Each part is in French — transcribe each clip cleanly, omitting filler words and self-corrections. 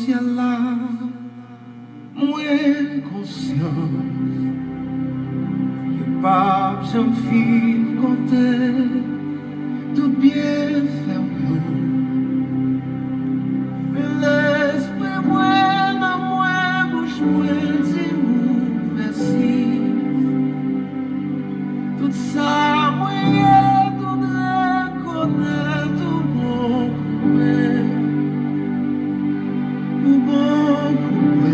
ciel là, moi conscient, que pas j'en fin compter, tout bien fait mais l'esprit moi, dans moi, bouche moi, dis-moi merci. Tout ça, moi, tout reconnaître, tout bon pour moi.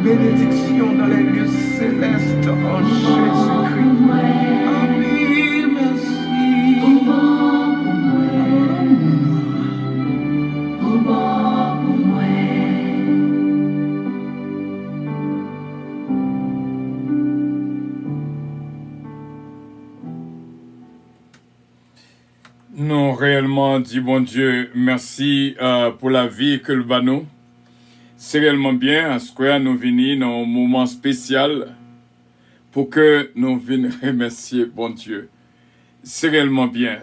Bénédiction dans les lieux célestes en Jésus-Christ. Amen, merci. Nous réellement dit bon Dieu merci pour la vie que le banou. C'est réellement bien à ce que nous venons dans un moment spécial pour que nous venions remercier bon Dieu. C'est réellement bien.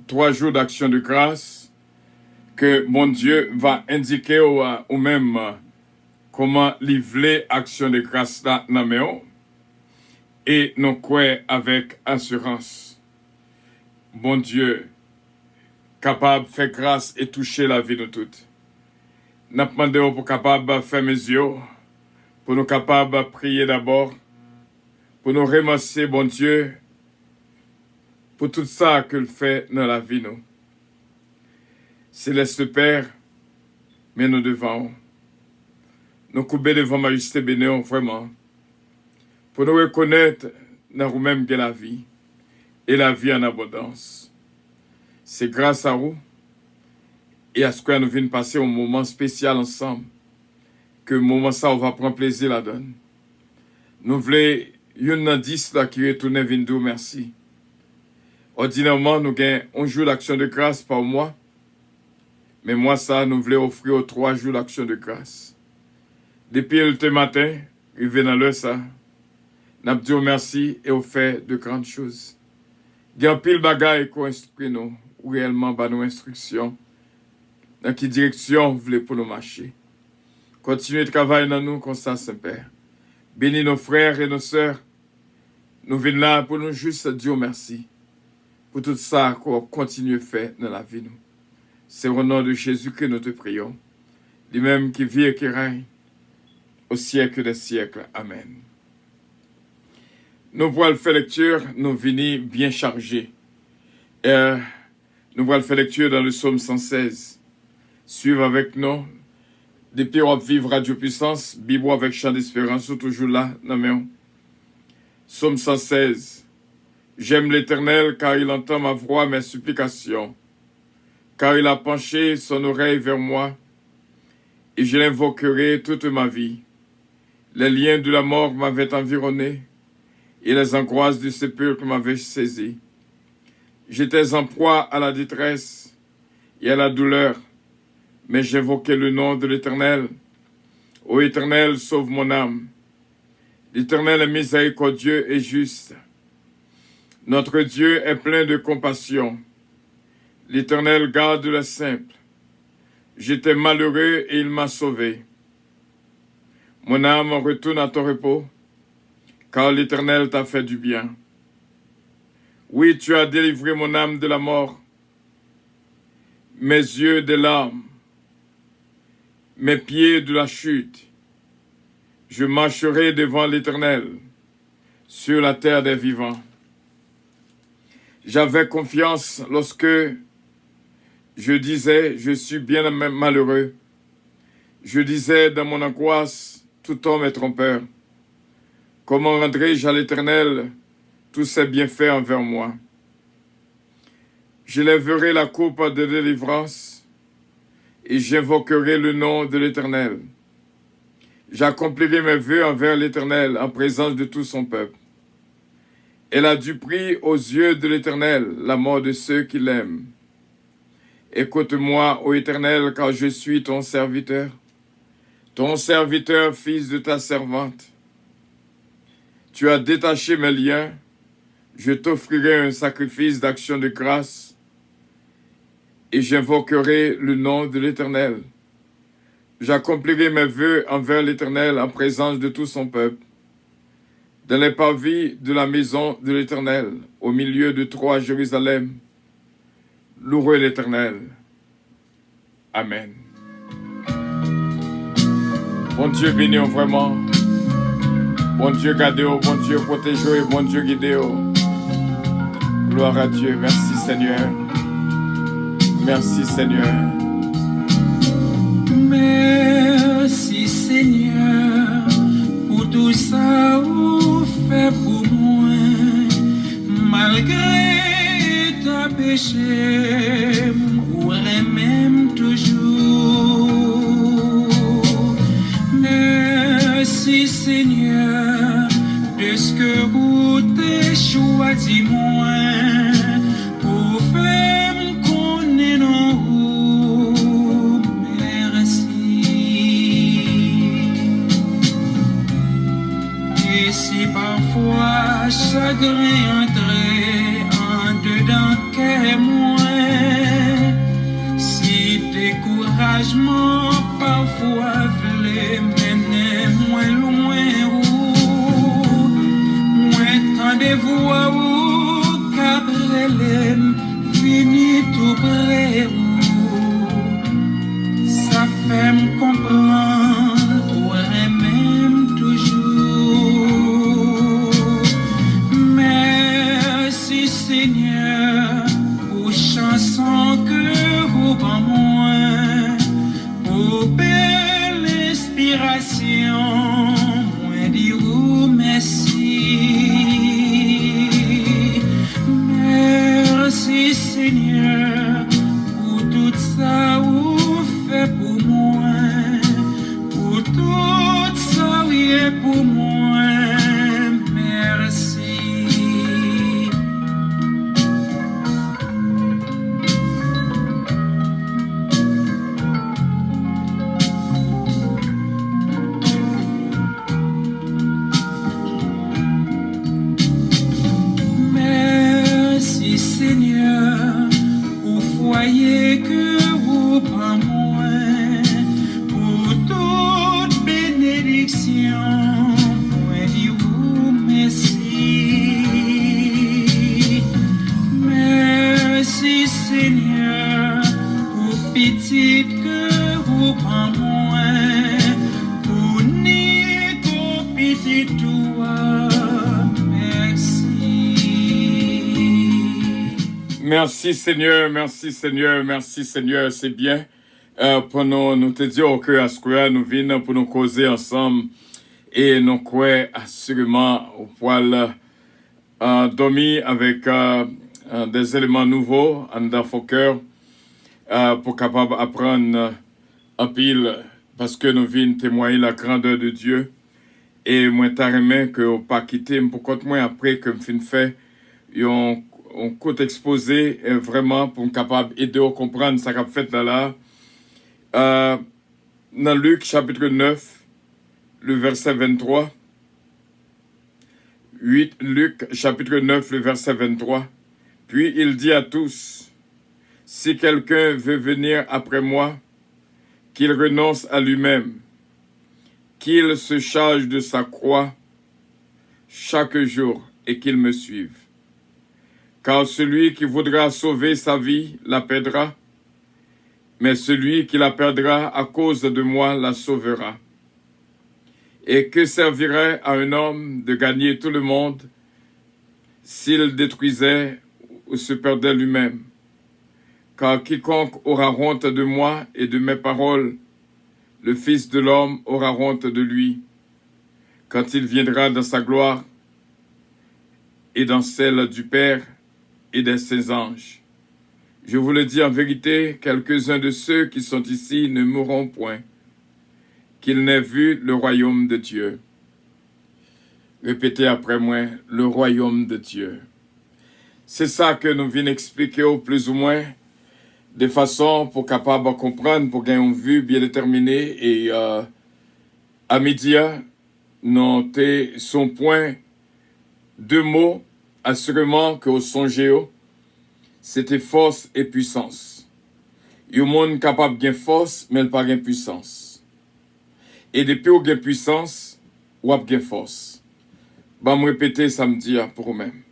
3 jours d'action de grâce que bon Dieu va indiquer ou même comment livrer action de grâce là dans nous et nous croire avec assurance. Bon Dieu, capable de faire grâce et toucher la vie de toutes. Nous demandons pour capable de faire mes yeux, pour nous capables de prier d'abord, pour nous remercier, bon Dieu, pour tout ça qu'il fait dans la vie, nous. Céleste Père, mais nous devons nous couper devant Majesté bénéo, vraiment, pour nous reconnaître dans nous-mêmes que la vie, et la vie en abondance. C'est grâce à vous, et à ce que nous venons passer un moment spécial ensemble, que le moment ça, on va prendre plaisir la donne. Nous voulons, une dans 10 là qui retourne Vindou, merci. Ordinairement, nous gagnons un jour d'action de grâce par mois, mais moi ça, nous voulons offrir 3 jours d'action de grâce. Depuis le matin, il vient dans l'heure ça, nous disons merci et on fait de grandes choses. Il y a un pile bagaille qu'on instruit nous, ou réellement par nos instructions, dans quelle direction vous voulez pour nous marcher. Continuez de travailler dans nous comme ça, Saint-Père. Bénis nos frères et nos sœurs. Nous venons là pour nous juste dire merci pour tout ça qu'on continue de faire dans la vie. C'est au nom de Jésus que nous te prions. Lui-même qui vit et qui règne au siècle des siècles. Amen. Nous pourrons faire lecture, nous venons bien chargés. Nous pourrons faire lecture dans le psaume 116. Suivez avec nous. Depuis on vivre Radio Puissance, Bible avec chant d'espérance, toujours là, non mais Psaume 116. J'aime l'Éternel car il entend ma voix, mes supplications. Car il a penché son oreille vers moi, et je l'invoquerai toute ma vie. Les liens de la mort m'avaient environné, et les angoisses du sépulcre m'avaient saisi. J'étais en proie à la détresse et à la douleur, mais j'invoquais le nom de l'Éternel. Ô Éternel, sauve mon âme. L'Éternel est miséricordieux et juste. Notre Dieu est plein de compassion. L'Éternel garde le simple. J'étais malheureux et il m'a sauvé. Mon âme retourne à ton repos, car l'Éternel t'a fait du bien. Oui, tu as délivré mon âme de la mort, mes yeux des larmes, mes pieds de la chute. Je marcherai devant l'Éternel sur la terre des vivants. J'avais confiance lorsque je disais, je suis bien malheureux. Je disais dans mon angoisse, tout homme est trompeur. Comment rendrai-je à l'Éternel tous ses bienfaits envers moi? Je lèverai la coupe de délivrance et j'invoquerai le nom de l'Éternel. J'accomplirai mes vœux envers l'Éternel en présence de tout son peuple. Elle a du prix aux yeux de l'Éternel la mort de ceux qui l'aiment. Écoute-moi, ô Éternel, car je suis ton serviteur, fils de ta servante. Tu as détaché mes liens, je t'offrirai un sacrifice d'action de grâce et j'invoquerai le nom de l'Éternel. J'accomplirai mes vœux envers l'Éternel en présence de tout son peuple. Dans les parvis de la maison de l'Éternel, au milieu de toi, Jérusalem, louez l'Éternel. Amen. Bon Dieu béni vraiment. Bon Dieu gardez-vous, bon Dieu protégez-vous, bon Dieu guidez-vous. Gloire à Dieu. Merci Seigneur. Merci Seigneur. Merci Seigneur pour tout ça vous fait pour moi. Malgré ta péché, m'aurais même toujours. Merci Seigneur de ce que vous t'avez choisi moi pour faire connaître nous. Merci. Et si parfois chagrin entrait en dedans qu'est moi, si découragement parfois voulait même passion, moi dire merci. Merci Seigneur pour tout ça ou fait pour moi, pour tout ça oui est pour moi. Merci. Merci Seigneur pour foyer que vous prend moi, pour toute bénédiction, moi dis vous merci. Merci Seigneur pour petite que vous prend moi, pour ni ton petit toi. Merci Seigneur, merci Seigneur, merci Seigneur, c'est bien. Pour nous te dire que à ce que nous venons pour nous causer ensemble et nous croyons assurément au poil dormir avec des éléments nouveaux en dans vos cœurs pour capable apprendre en pile parce que nous venons témoigner la grandeur de Dieu et moi t'arrêter que au pas quitter pour contre moi après que me fin fait on compte exposé vraiment pour être capable d'aider à comprendre ce qu'a fait là. Dans Luc chapitre 9, le verset 23. Luc chapitre 9, le verset 23. Puis il dit à tous, si quelqu'un veut venir après moi, qu'il renonce à lui-même, qu'il se charge de sa croix chaque jour et qu'il me suive. Car celui qui voudra sauver sa vie la perdra, mais celui qui la perdra à cause de moi la sauvera. Et que servirait à un homme de gagner tout le monde s'il détruisait ou se perdait lui-même? Car quiconque aura honte de moi et de mes paroles, le Fils de l'homme aura honte de lui, quand il viendra dans sa gloire et dans celle du Père et de ses anges. Je vous le dis en vérité, quelques-uns de ceux qui sont ici ne mourront point, qu'ils n'aient vu le royaume de Dieu. Répétez après moi, le royaume de Dieu. C'est ça que nous venons expliquer au plus ou moins, de façon pour capable de comprendre, pour gagner une vue bien déterminée. Et à midi, noter son point, deux mots, assurément que au songéo, c'était force et puissance. Il y a un monde capable de gagner force, mais il n'a pas de puissance. Et depuis qu'il y a puissance, il y a force. Je vais me répéter samedi pour vous-même.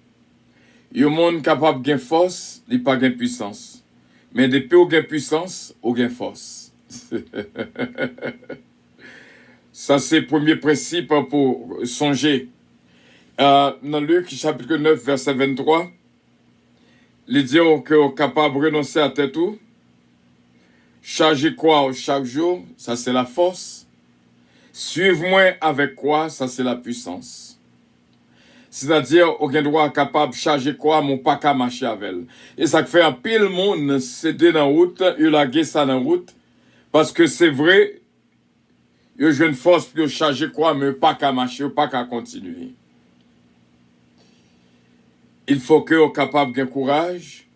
Il y a un monde capable de gagner force, il n'a pas de puissance. Mais depuis qu'il y a puissance, il y a force. Ça, c'est le premier principe pour songer. Dans Luc chapitre 9, verset 23, il dit qu'on est capable de renoncer à tête tout, charger quoi chaque jour, ça c'est la force, suivre-moi avec quoi, ça c'est la puissance. C'est-à-dire, on a droit capable de charger quoi, mon pas qu'à marcher avec elle. Et ça fait un pile monde céder dans la route, il a gagné ça dans la route, parce que c'est vrai, il y a une force pour charger quoi, mais pas qu'à marcher, pas qu'à continuer. Il faut que soyez capable de courage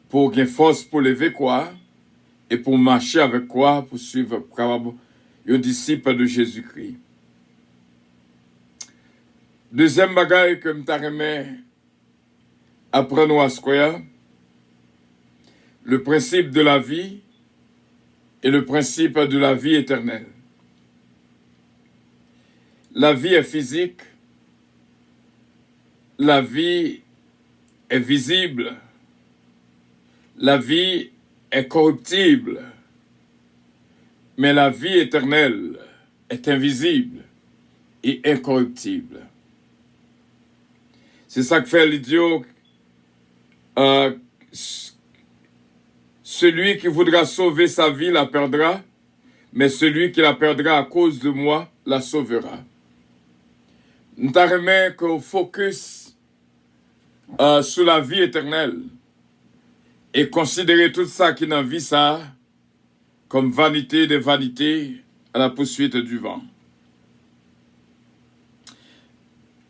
pour gagner force pour lever quoi et pour marcher avec quoi pour suivre les disciples de Jésus-Christ. Deuxième bagaille que je apprendre à ce quoi, le principe de la vie et le principe de la vie éternelle. La vie est physique. La vie est visible, la vie est corruptible, mais la vie éternelle est invisible et incorruptible. C'est ça que fait l'idiot. Celui qui voudra sauver sa vie la perdra, mais celui qui la perdra à cause de moi la sauvera. Nous t'arrêtons qu'on focus sur la vie éternelle et considérer tout ça qui dans la vie ça comme vanité de vanité à la poursuite du vent.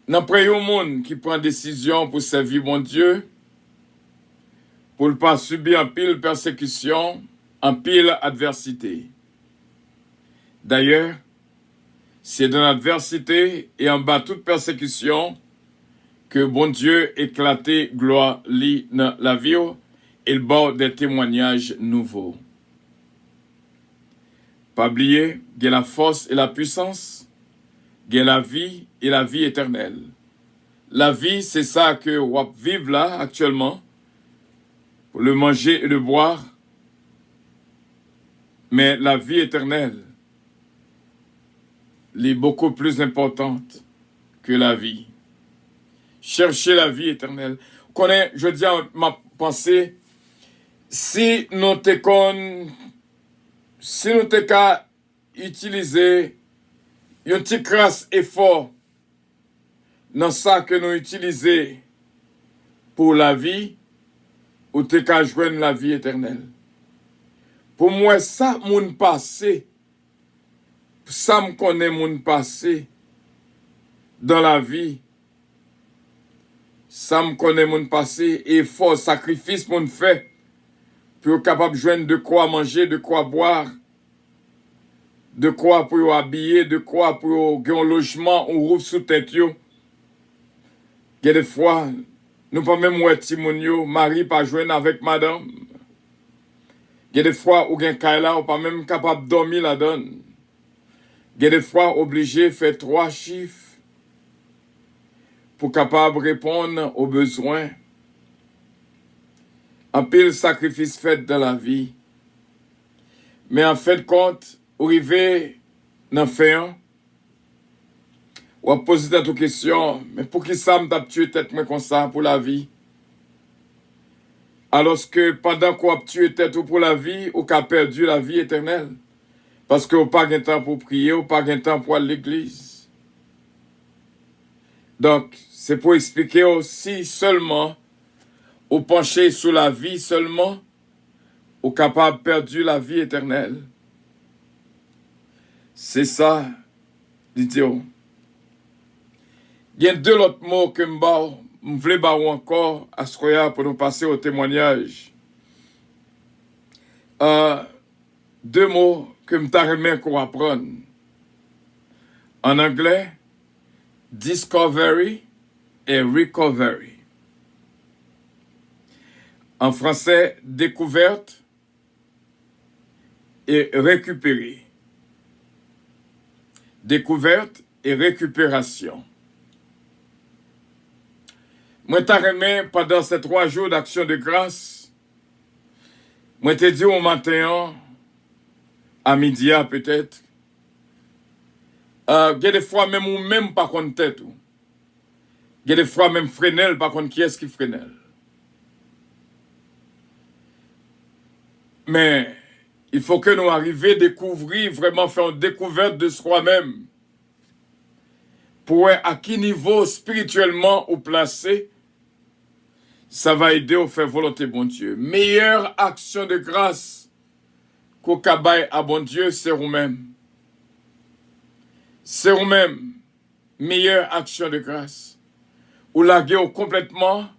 Nous prions au monde qui prend décision pour servir mon Dieu, pour ne pas subir en pile persécution, en pile adversité. D'ailleurs, c'est dans l'adversité et en bas toute persécution que bon Dieu éclaté gloire li dans la vie et le bord des témoignages nouveaux. Pas oublier, il y a la force et la puissance, il y a la vie et la vie éternelle. La vie, c'est ça que on vit là actuellement, pour le manger et le boire, mais la vie éternelle, elle est beaucoup plus importante que la vie. Cherchez la vie éternelle. Connais, je dis à ma pensée, si nous t'écons, si nous t'écons utiliser un petit crasse effort dans ça que nous utilisons pour la vie, ou t'écons joindre la vie éternelle. Pour moi, ça, mon passé, ça me connaît mon passé dans la vie. Ça me connaît mon passé et fort sacrifice mon fait pour être capable de joindre de quoi manger, de quoi boire, de quoi pour habiller, de quoi pour avoir un logement, un roof sous tête yo. Il y a des fois, nous pas même ouais Timonio, mari pas joindre avec madame. Il y a des fois où gen kaila ou pas même capable de dormir la donne. Il y a des fois obligé de faire 3 chiffres pour capable répondre aux besoins. Un pile sacrifice fait dans la vie. Mais en fait compte, arrivé dans fin, ou à poser cette question, mais pour qui ça m'a tué tête moi comme ça pour la vie? Alors que pendant qu'on a tué tête pour la vie, on a perdu la vie éternelle. Parce qu'on n'a pas de temps pour prier, on n'a pas de temps pour aller à l'église. Donc, c'est pour expliquer aussi seulement, au pencher sur la vie seulement, au capable perdu la vie éternelle. C'est ça, dit-il. Il y a 2 autres mots que je voulais encore à ce qu'il pour nous passer au témoignage. 2 mots que je t'arrête qu'on apprendre. En anglais, discovery et recovery. En français, découverte et récupérer. Découverte et récupération. Moi, t'ai remis pendant ces 3 jours d'action de grâce. Moi, t'ai dit au matin, à midi peut-être. Il y a des fois même ou même pas contre tête. Il y a des fois même frenel, par contre, qui est-ce qui frenel? Mais il faut que nous arrivions à découvrir, vraiment faire une découverte de soi-même. Pour voir à quel niveau spirituellement ou placé, ça va aider à faire volonté bon Dieu. Meilleure action de grâce qu'au cabaye à bon Dieu, c'est vous-même. C'est vous-même. Meilleure action de grâce. Ou laguer complètement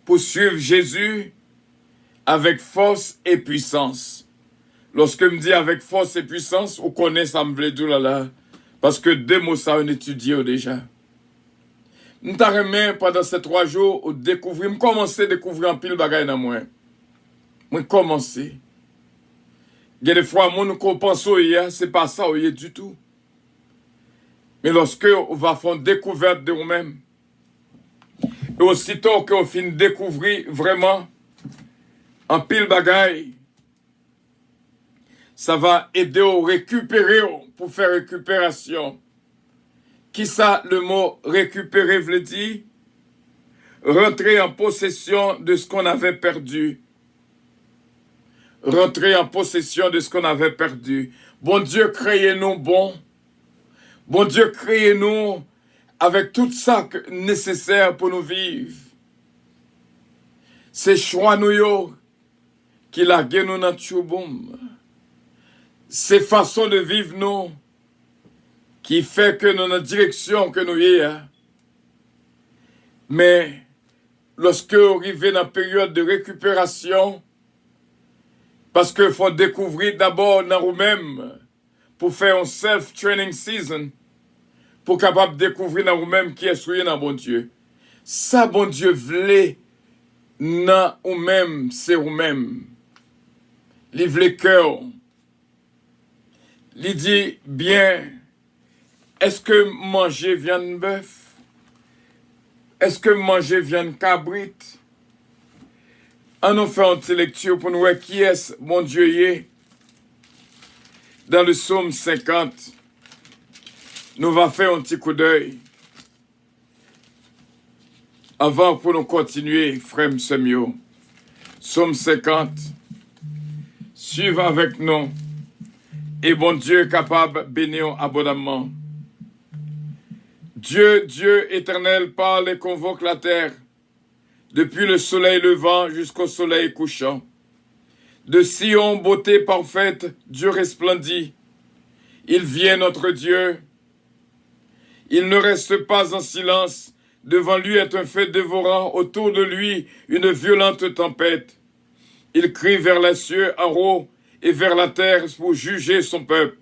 pour suivre Jésus avec force et puissance. Lorsque je me dis avec force et puissance, on connaît ça me veut dire là. Parce que 2 mots ça on étudie déjà. Nous t'arrêtons pendant ces 3 jours au découvrir, commencer à découvrir un pile bagaille dans moi. Moi commencer. Il y a des fois moi nous compensons hier, c'est pas ça hier du tout. Mais lorsque on va faire une découverte de nous-mêmes, et aussitôt qu'on finit de découvrir vraiment un pile bagaille, ça va aider à récupérer pour faire récupération. Qui ça, le mot récupérer veut dire? Rentrer en possession de ce qu'on avait perdu. Rentrer en possession de ce qu'on avait perdu. Bon Dieu, créez-nous bon. Bon Dieu, créez-nous avec tout ça nécessaire pour nous vivre. C'est choix nous yo qui la nous dans tchouboum. C'est façon de vivre nous qui fait que nous dans la direction que nous y est. Mais lorsque vous arrivez dans la période de récupération, parce qu'il faut découvrir d'abord dans vous-même pour faire un self-training season, pour capable de découvrir dans vous-même qui est souillé dans bon Dieu. Ça, bon Dieu, voulait dans vous-même, c'est vous-même. Il voulait cœur. Il dit bien, est-ce que manger viande bœuf? Est-ce que manger viande cabrit? On nous fait une petite lecture pour nous voir qui est mon Dieu y est. Dans le psaume 50, nous allons faire un petit coup d'œil. Avant pour nous continuer, frère Semio. Psaume 50. Suivez avec nous. Et bon Dieu capable de bénir abondamment. Dieu, Dieu éternel, parle et convoque la terre, depuis le soleil levant jusqu'au soleil couchant. De Sion, beauté parfaite, Dieu resplendit. Il vient notre Dieu. Il ne reste pas en silence. Devant lui est un feu dévorant, autour de lui une violente tempête. Il crie vers les cieux en haut et vers la terre pour juger son peuple.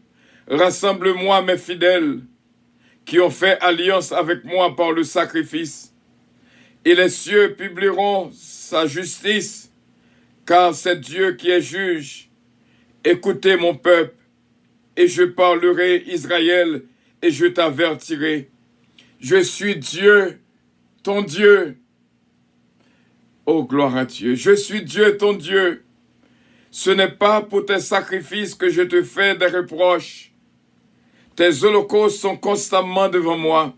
Rassemble-moi mes fidèles, qui ont fait alliance avec moi par le sacrifice. Et les cieux publieront sa justice, car c'est Dieu qui est juge. Écoutez mon peuple, et je parlerai Israël, et je t'avertirai. Je suis Dieu, ton Dieu. Oh, gloire à Dieu. Je suis Dieu, ton Dieu. Ce n'est pas pour tes sacrifices que je te fais des reproches. Tes holocaustes sont constamment devant moi.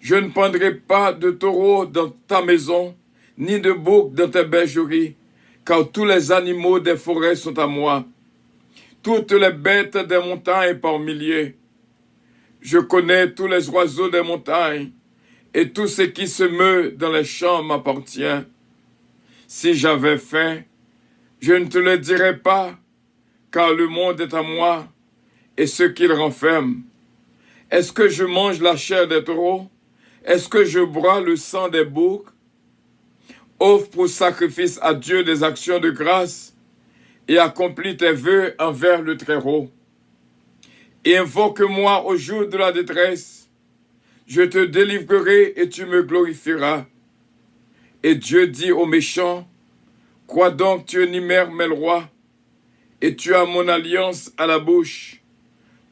Je ne prendrai pas de taureau dans ta maison, ni de bouc dans tes bergeries, car tous les animaux des forêts sont à moi. Toutes les bêtes des montagnes par milliers. Je connais tous les oiseaux des montagnes, et tout ce qui se meut dans les champs m'appartient. Si j'avais faim, je ne te le dirais pas, car le monde est à moi, et ce qu'il renferme. Est-ce que je mange la chair des taureaux? Est-ce que je bois le sang des boucs? Offre pour sacrifice à Dieu des actions de grâce et accomplis tes vœux envers le Très-Haut. Et invoque-moi au jour de la détresse. Je te délivrerai et tu me glorifieras. Et Dieu dit aux méchants, crois donc tu énumères mes lois, et tu as mon alliance à la bouche.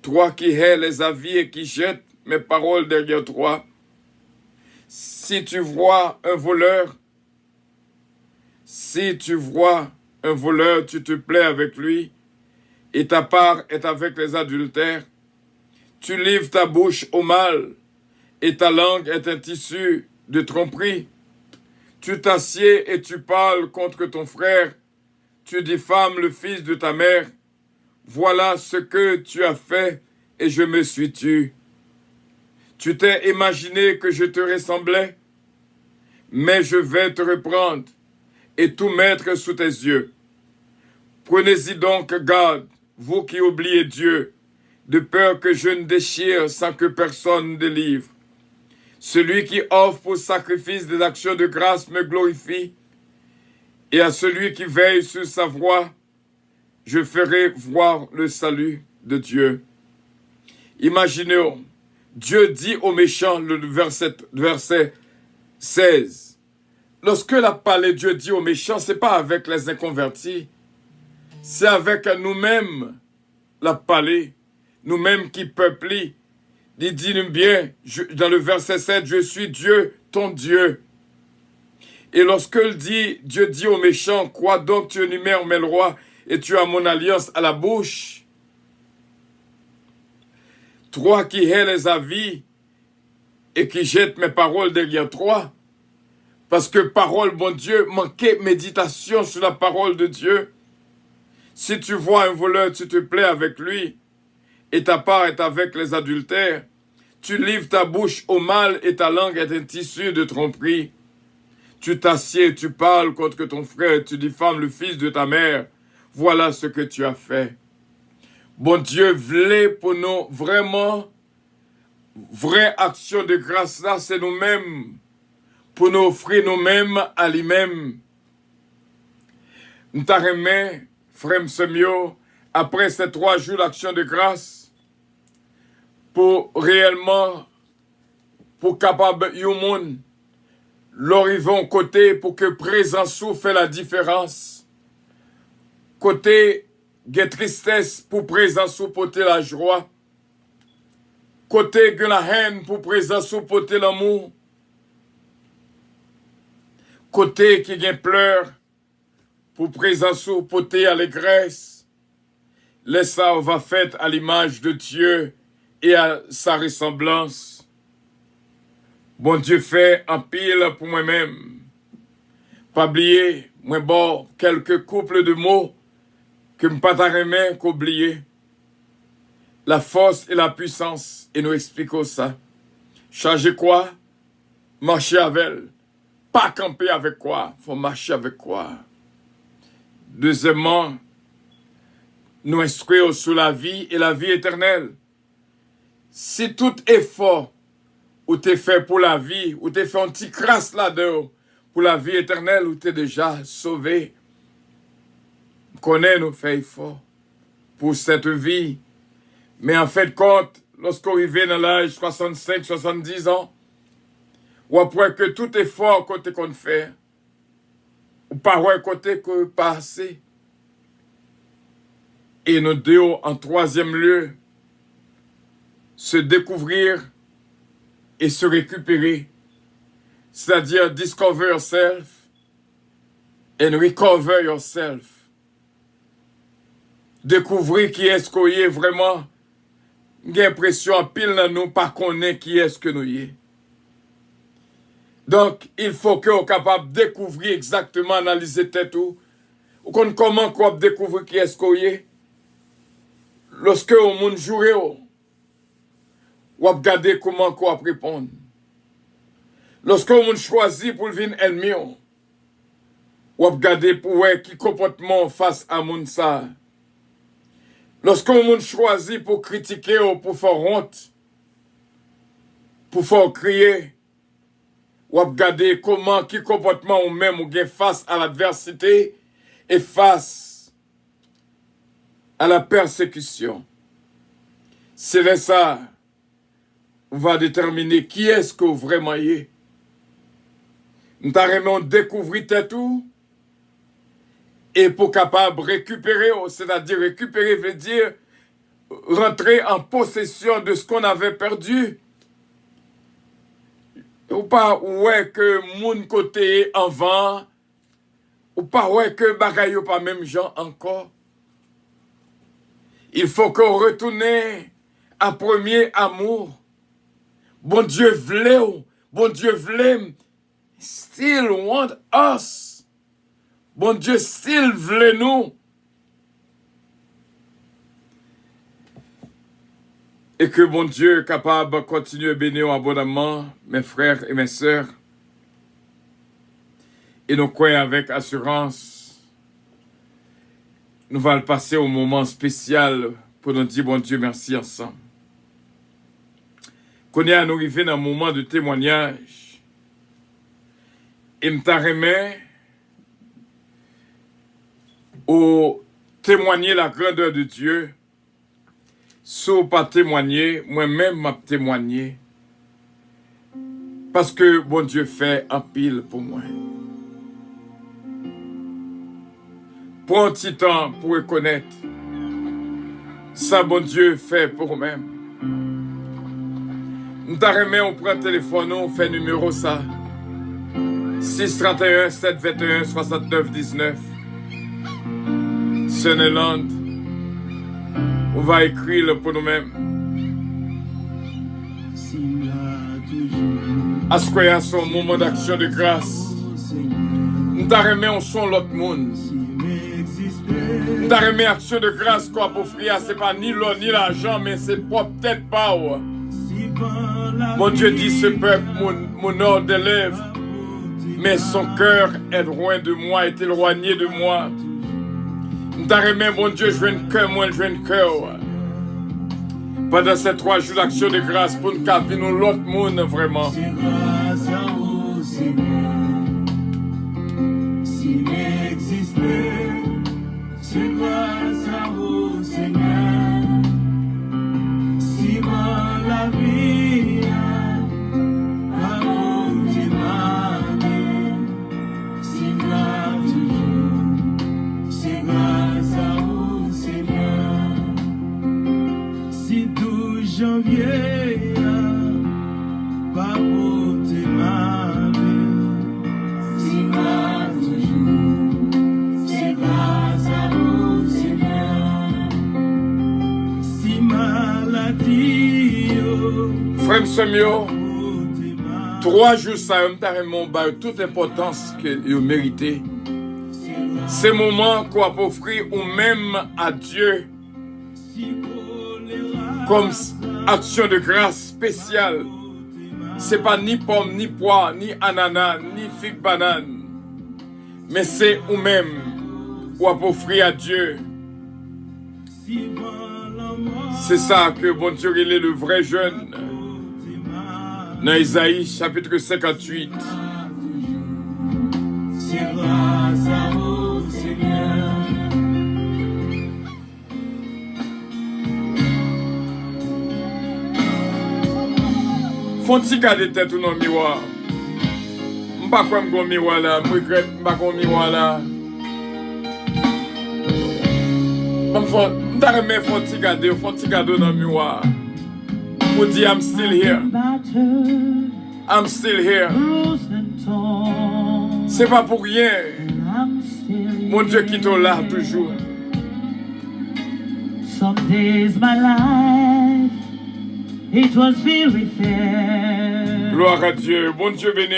Toi qui hais les avis et qui jettes mes paroles derrière toi. Si tu vois un voleur, tu te plais avec lui, et ta part est avec les adultères. Tu livres ta bouche au mal, et ta langue est un tissu de tromperie. Tu t'assieds et tu parles contre ton frère. Tu diffames le fils de ta mère. Voilà ce que tu as fait, et je me suis tu. Tu t'es imaginé que je te ressemblais, mais je vais te reprendre et tout mettre sous tes yeux. Prenez-y donc garde, vous qui oubliez Dieu, de peur que je ne déchire sans que personne ne délivre. Celui qui offre pour sacrifice des actions de grâce me glorifie, et à celui qui veille sur sa voie, je ferai voir le salut de Dieu. Imaginez, Dieu dit aux méchants, le verset 16, lorsque la parole Dieu dit aux méchants, ce n'est pas avec les inconvertis, c'est avec nous-mêmes la parole, nous-mêmes qui peuplons. Il dit bien, dans le verset 7, je suis Dieu, ton Dieu. Et lorsque Dieu dit aux méchants, crois donc tu énumères mes lois et tu as mon alliance à la bouche. Toi qui hais les avis et qui jettes mes paroles derrière toi, parce que parole, bon Dieu, manquait méditation sur la parole de Dieu. Si tu vois un voleur, tu te plais avec lui, et ta part est avec les adultères. Tu livres ta bouche au mal et ta langue est un tissu de tromperie. Tu t'assieds, tu parles contre ton frère, tu diffames le fils de ta mère. Voilà ce que tu as fait. Bon Dieu, voulez pour nous vraiment, vraie action de grâce là, c'est nous-mêmes, pour nous offrir nous-mêmes à lui-même. Nous t'arrêtons, frère Semio, après ces 3 jours d'action de grâce, pour réellement, pour capable yon monde, l'arrivant côté pour que présence ou fait la différence. Côté, gen tristesse pour présence ou porter la joie. Côté, gen la haine pour présence ou porter l'amour. Côté qui gen pleurs pour présence ou porter allégresse. Laisse ça, on va faire à l'image de Dieu et à sa ressemblance. Bon Dieu fait un pile pour moi-même. Pas oublier, moi bon, quelques couples de mots que me pas t'arrêter qu'oublier. La force et la puissance, et nous expliquons ça. Changer quoi? Marcher avec elle. Pas camper avec quoi? Faut marcher avec quoi? Deuxièmement, nous instruire sur la vie et la vie éternelle. Si tout effort ou t'es fait pour la vie, ou t'es fait un petit crasse là-dedans pour la vie éternelle, ou t'es déjà sauvé, connaît nous fait effort pour cette vie. Mais en fait, compte, lorsqu'on arrive dans l'âge 65, 70 ans, ou après que tout effort côté qu'on fait, ou pas un côté que pas assez. Et nous devons, en 3e lieu, se découvrir et se récupérer. C'est-à-dire, discover yourself and recover yourself. Découvrir qui est-ce qu'on y est vraiment. J'ai l'impression, en pile dans nous, pas connaître qui est-ce que nous y est. Donc, il faut qu'on soit capable de découvrir exactement, analyser tête ou comment qu'on découvrir qui est-ce qu'on y est. Lorsque on monde joue, ou regarder comment qu'on répondre. Lorsque on choisit pour venir ennemi, ou regarder pour voir qui comportement face à moun ça. Lorsque on choisit pour critiquer ou pour faire honte, pour faire crier, ou regarder comment qui comportement ou même ou gain face à l'adversité et face à la persécution. C'est ça. On va déterminer qui est-ce que vous vraiment y est. Nous avons découvert tout et pour capable récupérer, c'est-à-dire récupérer veut dire rentrer en possession de ce qu'on avait perdu. Ou pas ouais que mon côté en vent, ou pas ouais que bagaille pas même gens encore. Il faut qu'on retourne à premier amour. Bon Dieu voulait, bon Dieu voulait, still want us. Bon Dieu still voulait nous. Et que bon Dieu est capable de continuer à bénir abondamment mes frères et mes sœurs. Et nous croyons avec assurance. Nous allons passer au moment spécial pour nous dire bon Dieu merci ensemble. Qu'on est à nous arriver dans un moment de témoignage. Et me remet au témoigner la grandeur de Dieu. Si vous pas témoigner, moi-même m'a témoigné. Parce que bon Dieu fait un pile pour moi. Prends un petit temps pour reconnaître. Ça bon Dieu fait pour moi-même. Nous t'arrêtons, on prend le téléphone, on fait numéro ça. 631 721 69 19. Sunderland. On va écrire pour nous-mêmes. À ce qu'il y a son moment d'action de grâce. Nous t'arrêtons, on son l'autre monde. Nous M'ta remet action de grâce quoi pour offrir, c'est pas ni l'eau ni l'argent, mais c'est propre tête pas. Mon Dieu dit ce peuple, mon ordre des lèvres, mais son cœur est loin de moi, est éloigné de moi. M'ta remet, mon Dieu, je veux un cœur, moi, je veux un cœur. Pendant ces 3 jours d'action de grâce, pour nous capter nous l'autre monde vraiment. C'est grâce à vous, Seigneur. S'il existait, c'est grâce à vous, Seigneur. Si dans la vie, à vous témoigner, si là toujours, c'est grâce à vous, Seigneur. Si tout janvier, pas pour témoigner, si là toujours, c'est grâce à vous, Seigneur. Si maladie, Frère Samuel, 3 jours ça, m'ta remet toute importance que vous méritez. Ces moments qu'on va offrir ou même à Dieu comme action de grâce spéciale. C'est pas ni pomme, ni poire, ni ananas, ni figue banane. Mais c'est ou même ou à offrir à Dieu. C'est ça que bon Dieu il est le vrai jeune. Dans Isaïe chapitre 58. c'est grâce à vous, Seigneur. Faut-il garder tête ou non miroir? M'pas quoi m'gon miroir là, m'regrette m'pas gon miroir là. M'ta remet faut-il garder dans miroir. Pour dire I'm still here. I'm still here. C'est pas pour rien. Mon Dieu qui est là toujours. Some days my life, it was filled with fear. Gloire à Dieu. Bon Dieu béni.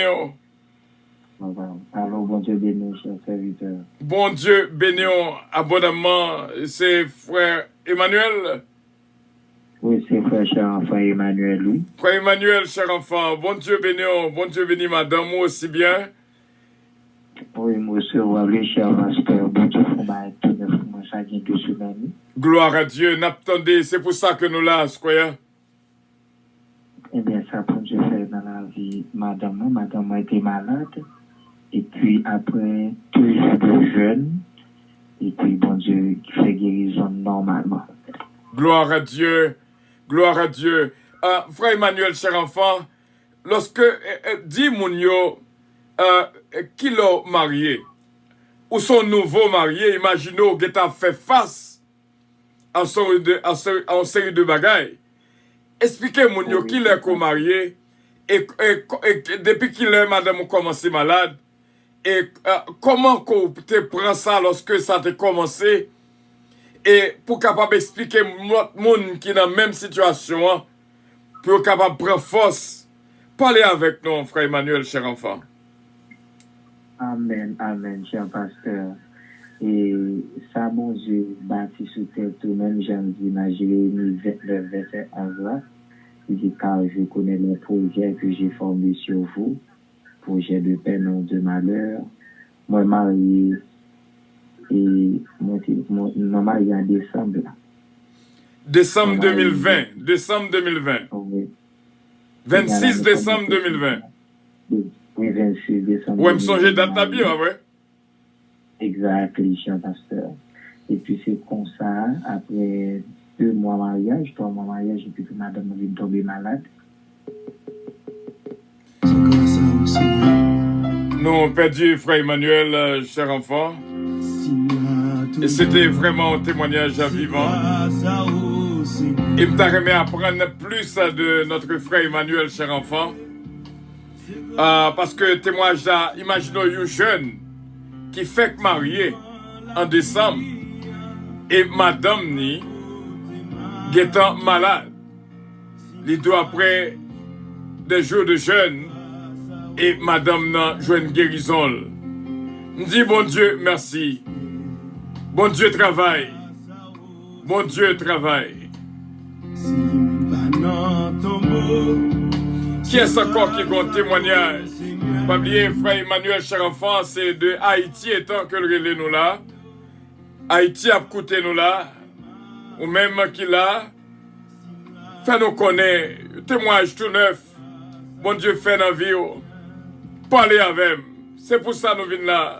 Alors, bon Dieu béni, chers serviteurs. Bon Dieu béni abondamment. C'est frère Emmanuel. Oui, c'est frère cher enfant Emmanuel, oui. Frère Emmanuel, cher enfant. Bon Dieu béni madame, moi aussi bien. Oui, moi aussi, oui, cher pasteur. Bon Dieu, faut m'arrêter de moi, ça vient 2 semaines. Gloire à Dieu. N'attendez, c'est pour ça que nous là, quoi. Eh bien, ça, bon Dieu fait dans la vie, madame a été malade. Et puis, après, toujours de jeûne. Et puis, bon Dieu, qui fait guérison normalement. Gloire à Dieu. Gloire à Dieu. Frère Emmanuel, cher enfant, lorsque dit Mounio, qui l'a marié, ou son nouveau marié, imaginez qu'il a fait face à une série de bagailles. Expliquez Mounio qui l'a marié, et depuis qu'il est madame commencé malade, et comment qu'on te prend ça lorsque ça a commencé, et pour capable expliquer l'autre monde qui est dans la même situation, pour capable prendre force, parlez avec nous, frère Emmanuel, cher enfant. Amen, amen, cher pasteur. Et ça, bon Dieu, bâti sous terre tout même, j'aime dire dans Jérémie 29, verset 11 là, il dit, car je connais les projets que j'ai formés sur vous, projets de paix, non de malheur. Moi, marié, et mon marié en décembre. Là. Décembre 2020. Décembre 2020. Oui. 26 décembre 2020. Oui, 26 décembre. Ouais, me songer date ta bien, ouais. Exactement, cher pasteur. Et puis c'est comme ça, après 2 mois mariage, 3 mois mariage, et puis madame vient tomber malade. C'est grâce à vous, Seigneur. Nous avons perdu frère Emmanuel, cher enfant. Et c'était vraiment un témoignage vivant. Il me t'a remis à apprendre plus de notre frère Emmanuel, cher enfant. Parce que témoignage là, imaginons un jeune qui fait marier en décembre et madame ni étant malade. Les 2 après des jours de jeûne et madame n'a joué une guérison. Me dit bon Dieu merci. Bon Dieu travaille. Bon Dieu travaille. Qui est-ce encore qui a un témoignage? Pas oublier, frère Emmanuel, cher enfant, c'est de Haïti étant que le relais nous là. Haïti a coûté nous là. Ou même qui là. Fait nous connaître. Témoignage tout neuf. Bon Dieu fait dans la vie. Parlez avec. C'est pour ça nous venons là.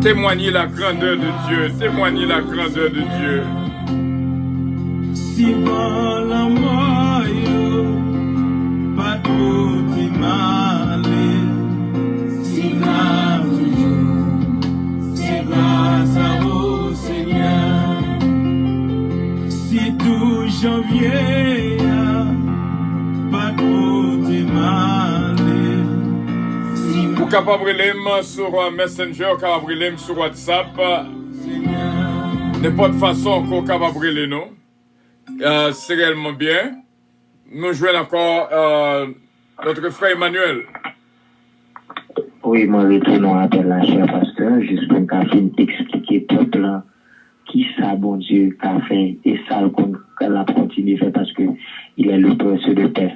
Témoignez la grandeur de Dieu. Témoignez la grandeur de Dieu. Si bon la mort, pas tout mal. Si la c'est grâce au Seigneur. Si tout janvier, pas tout mal. Vous capable de sur Messenger, capable de sur WhatsApp, n'importe façon qu'on capable de nous. C'est réellement bien. Nous jouons encore notre frère Emmanuel. Oui, moi, retournons à la chère pasteur, juste pour expliquer peuple qui ça, bon Dieu, qu'a fait, et ça, qu'elle a continué de faire parce que il est le prince de paix.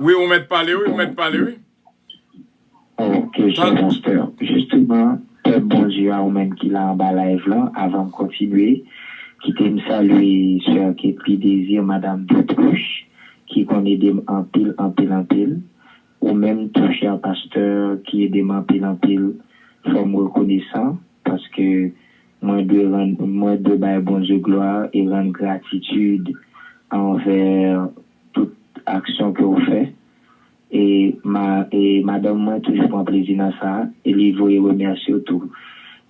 Oui, vous m'êtes parlé, oui, vous m'êtes parlé, oui. Ok, cher pasteur. Justement, bon Dieu, à vous-même qui l'a en bas live là, avant de continuer, qui t'aime saluer, sœur qui pris désir, madame Dutrouche, qui connaît des en pile, ou même tout cher pasteur qui est des en pile, faut me reconnaissant, parce que moi de bailler bon Dieu gloire et rendre gratitude envers toute action que vous faites. Et madame, moi, toujours prend plaisir dans ça, et lui, vous remercier autour.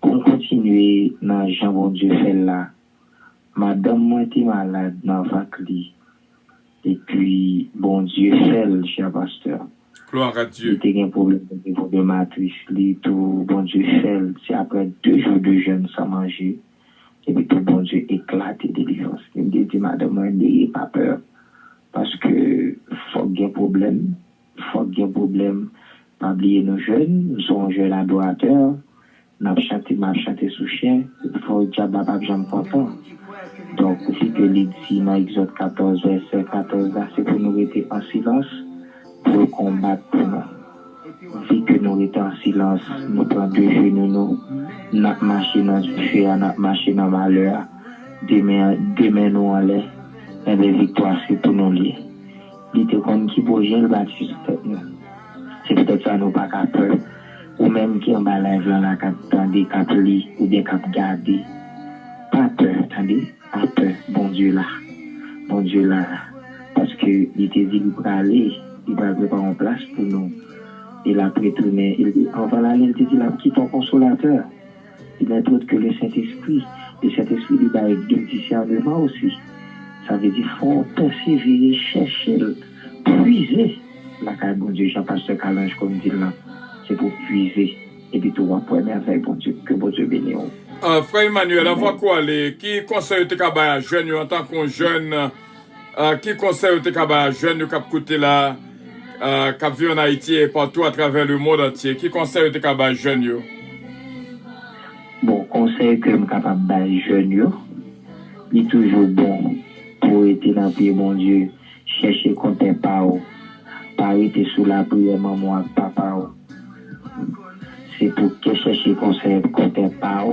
Pour continuer dans Jean bon Dieu fait là, madame, moi, était malade dans la faculté. Et puis, bon Dieu fait, cher pasteur. Gloire à Dieu. Il était un problème au niveau de matrice, tout, bon Dieu fait, c'est après 2 jours de jeûne sans manger. Et puis, tout bon Dieu éclate et délivrance. Il me dit, madame, moi, n'ayez pas peur. Parce que, faut qu'il y ait un problème. Faut qu'il y ait un problème. Pas oublier nos jeunes. Nous sommes jeunes adorateurs. Nous avons chanté sous chien. Il faut dire, papa, j'aime content. Donc, aussi que l'Église, dans Exode 14, verset 14, là, c'est pour nous rester en silence, pour combattre pour nous. Vu que nous restons en silence, nous prenons 2 genoux, notre machine en feu, notre machine en malheur. Demain nous en l'air. Et les victoires, c'est pour nous lier. Il était comme qui bouge le baptiste. C'est peut-être ça, nous pas qu'à peur. Ou même qui en bas live là, la cap tendez, cap lit, ou bien cap garder. Pas peur, attendez, pas peur. Bon Dieu là. Bon Dieu là. Parce que il était dit qu'il pourrait aller, il va préparer en place pour nous. Il a prétourné, il dit, on va aller, il dit, il a quitté ton consolateur. Il n'est autre que le Saint-Esprit. Le Saint-Esprit, il va avec du discernement aussi. Ça veut dire qu'il faut persévérer, chercher, puiser. La carte, bon Dieu, Jean-Pasteur Calange, comme dit là, c'est pour puiser. Et puis tout va pour merveille, bon Dieu, que bon Dieu bénisse. Frère Emmanuel, avant quoi aller, qui conseille tes cabas à jeunes, en tant qu'on jeune, qui conseille tes cabas à jeunes, qui a coûté là, qui a vu en Haïti et partout à travers le monde entier, qui conseille tes cabas à jeunes? Bon, conseil que je suis capable de jeunes, il est toujours bon pour être dans le pays, mon Dieu, chercher contre pas être sous la prière, maman, papa. C'est pour que chercher conseil contre pas.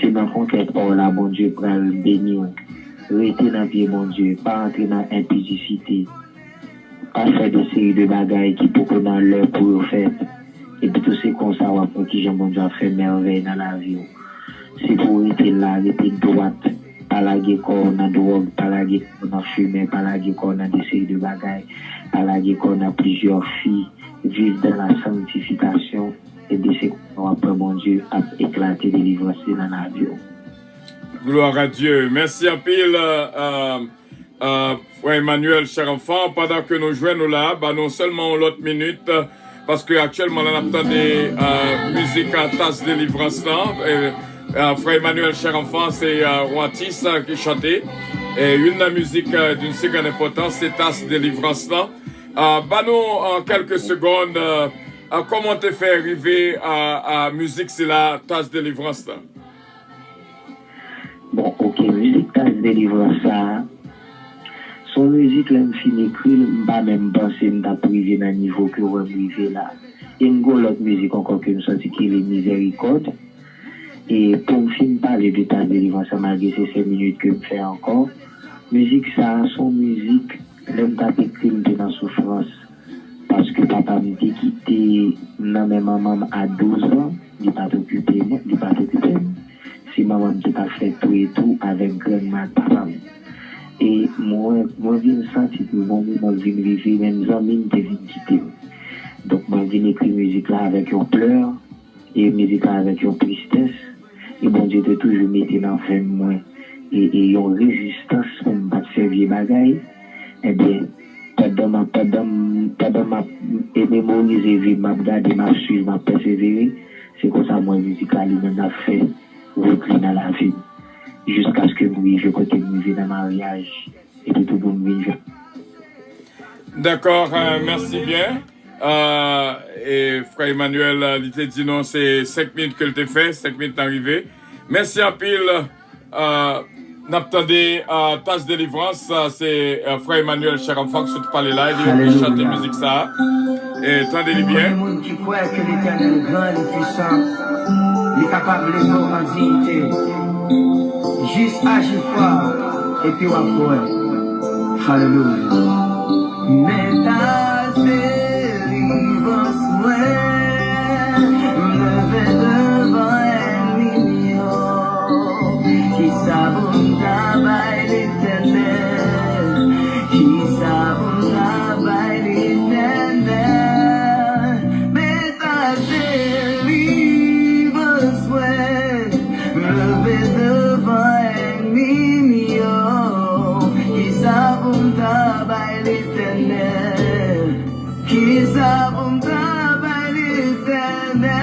C'est dans le conquête par là, mon Dieu, pour le bénir. Rester dans le pays, mon Dieu, pas entrer dans l'impudicité. Pas faire des séries de bagailles qui pour dans l'heure pour faire. Et puis tout c'est comme ça, pour qui j'ai mon Dieu a fait merveille dans la vie. C'est pour rester là, rester droite. Pas la guerre qu'on a drogue, pas la guerre qu'on a fumé, pas la guerre qu'on a des séries de bagailles. à la qu'on a plusieurs filles, vivent dans la sanctification et de ce qu'on après mon Dieu a éclaté délivrance dans la vie. Gloire à Dieu. Merci à pile, Frère Emmanuel, cher enfant. Pendant que nous jouons là, bah, non seulement l'autre minute, parce que actuellement on entend des musiques à tasse de délivrance là. Frère Emmanuel, cher enfant, c'est Watis qui chantait. Et une musique d'une si grande importance, c'est tasse de délivrance là. Bah, nous, en quelques secondes, comment te fait arriver à musique, c'est la tasse de délivrance là? Bon, ok, musique tasse de délivrance ça. Son musique, là, fin écrit, pas même penser m'a privé dans le niveau que vous arrivez là. Et une autre musique encore que nous senti qui est les miséricordes. Et pour me finir parler de tasse de délivrance, ça m'a dit c'est 5 minutes que je fais encore. Musique ça, son musique, l'homme t'a écrit dans souffrance. Parce que papa m'a quitté, non mais maman à 12 ans, il n'a pas occupé moi, il n'a pas occupé moi. Si maman m'a fait tout et tout avec grand-mère papa. Et moi, je viens sentir que mon moment vient vivre, même amis me viennent quitter. Donc, moi, je viens écrire musique là avec une pleurs, et musique là avec une tristesse. Et bon Dieu, de toujours mettre dans le fait moi, et une résistance pour me battre faire vieux bagaille. Eh bien, pendant ma mémoriser, vivre, ma garder, ma suivre, ma persévérer, c'est comme ça, moi, musique là, lui-même a fait recliner dans la vie. Jusqu'à ce que vous viviez côté de vie dans le mariage et de tout le monde vive. D'accord, merci bien. Et Frère Emmanuel, il t'a dit non, c'est 5 minutes que tu fait, 5 minutes d'arrivée. Merci à pile. N'attendez tasse de délivrance, c'est Frère Emmanuel, cher enfant, qui se parle là, il chante la musique ça. Et tendez-les bien. Le monde qui croit que l'Éternel est grand et puissant, il est capable de faire en dignité. Juste agir fort et puis on va. Alléluia. Mais ta délivrance, levé devant ennemi, qui savent travail l'éternel, qui savent travail l'éternel. Mais ta délivrance, levé devant qui savent travail l'éternel, qui savent travail l'éternel.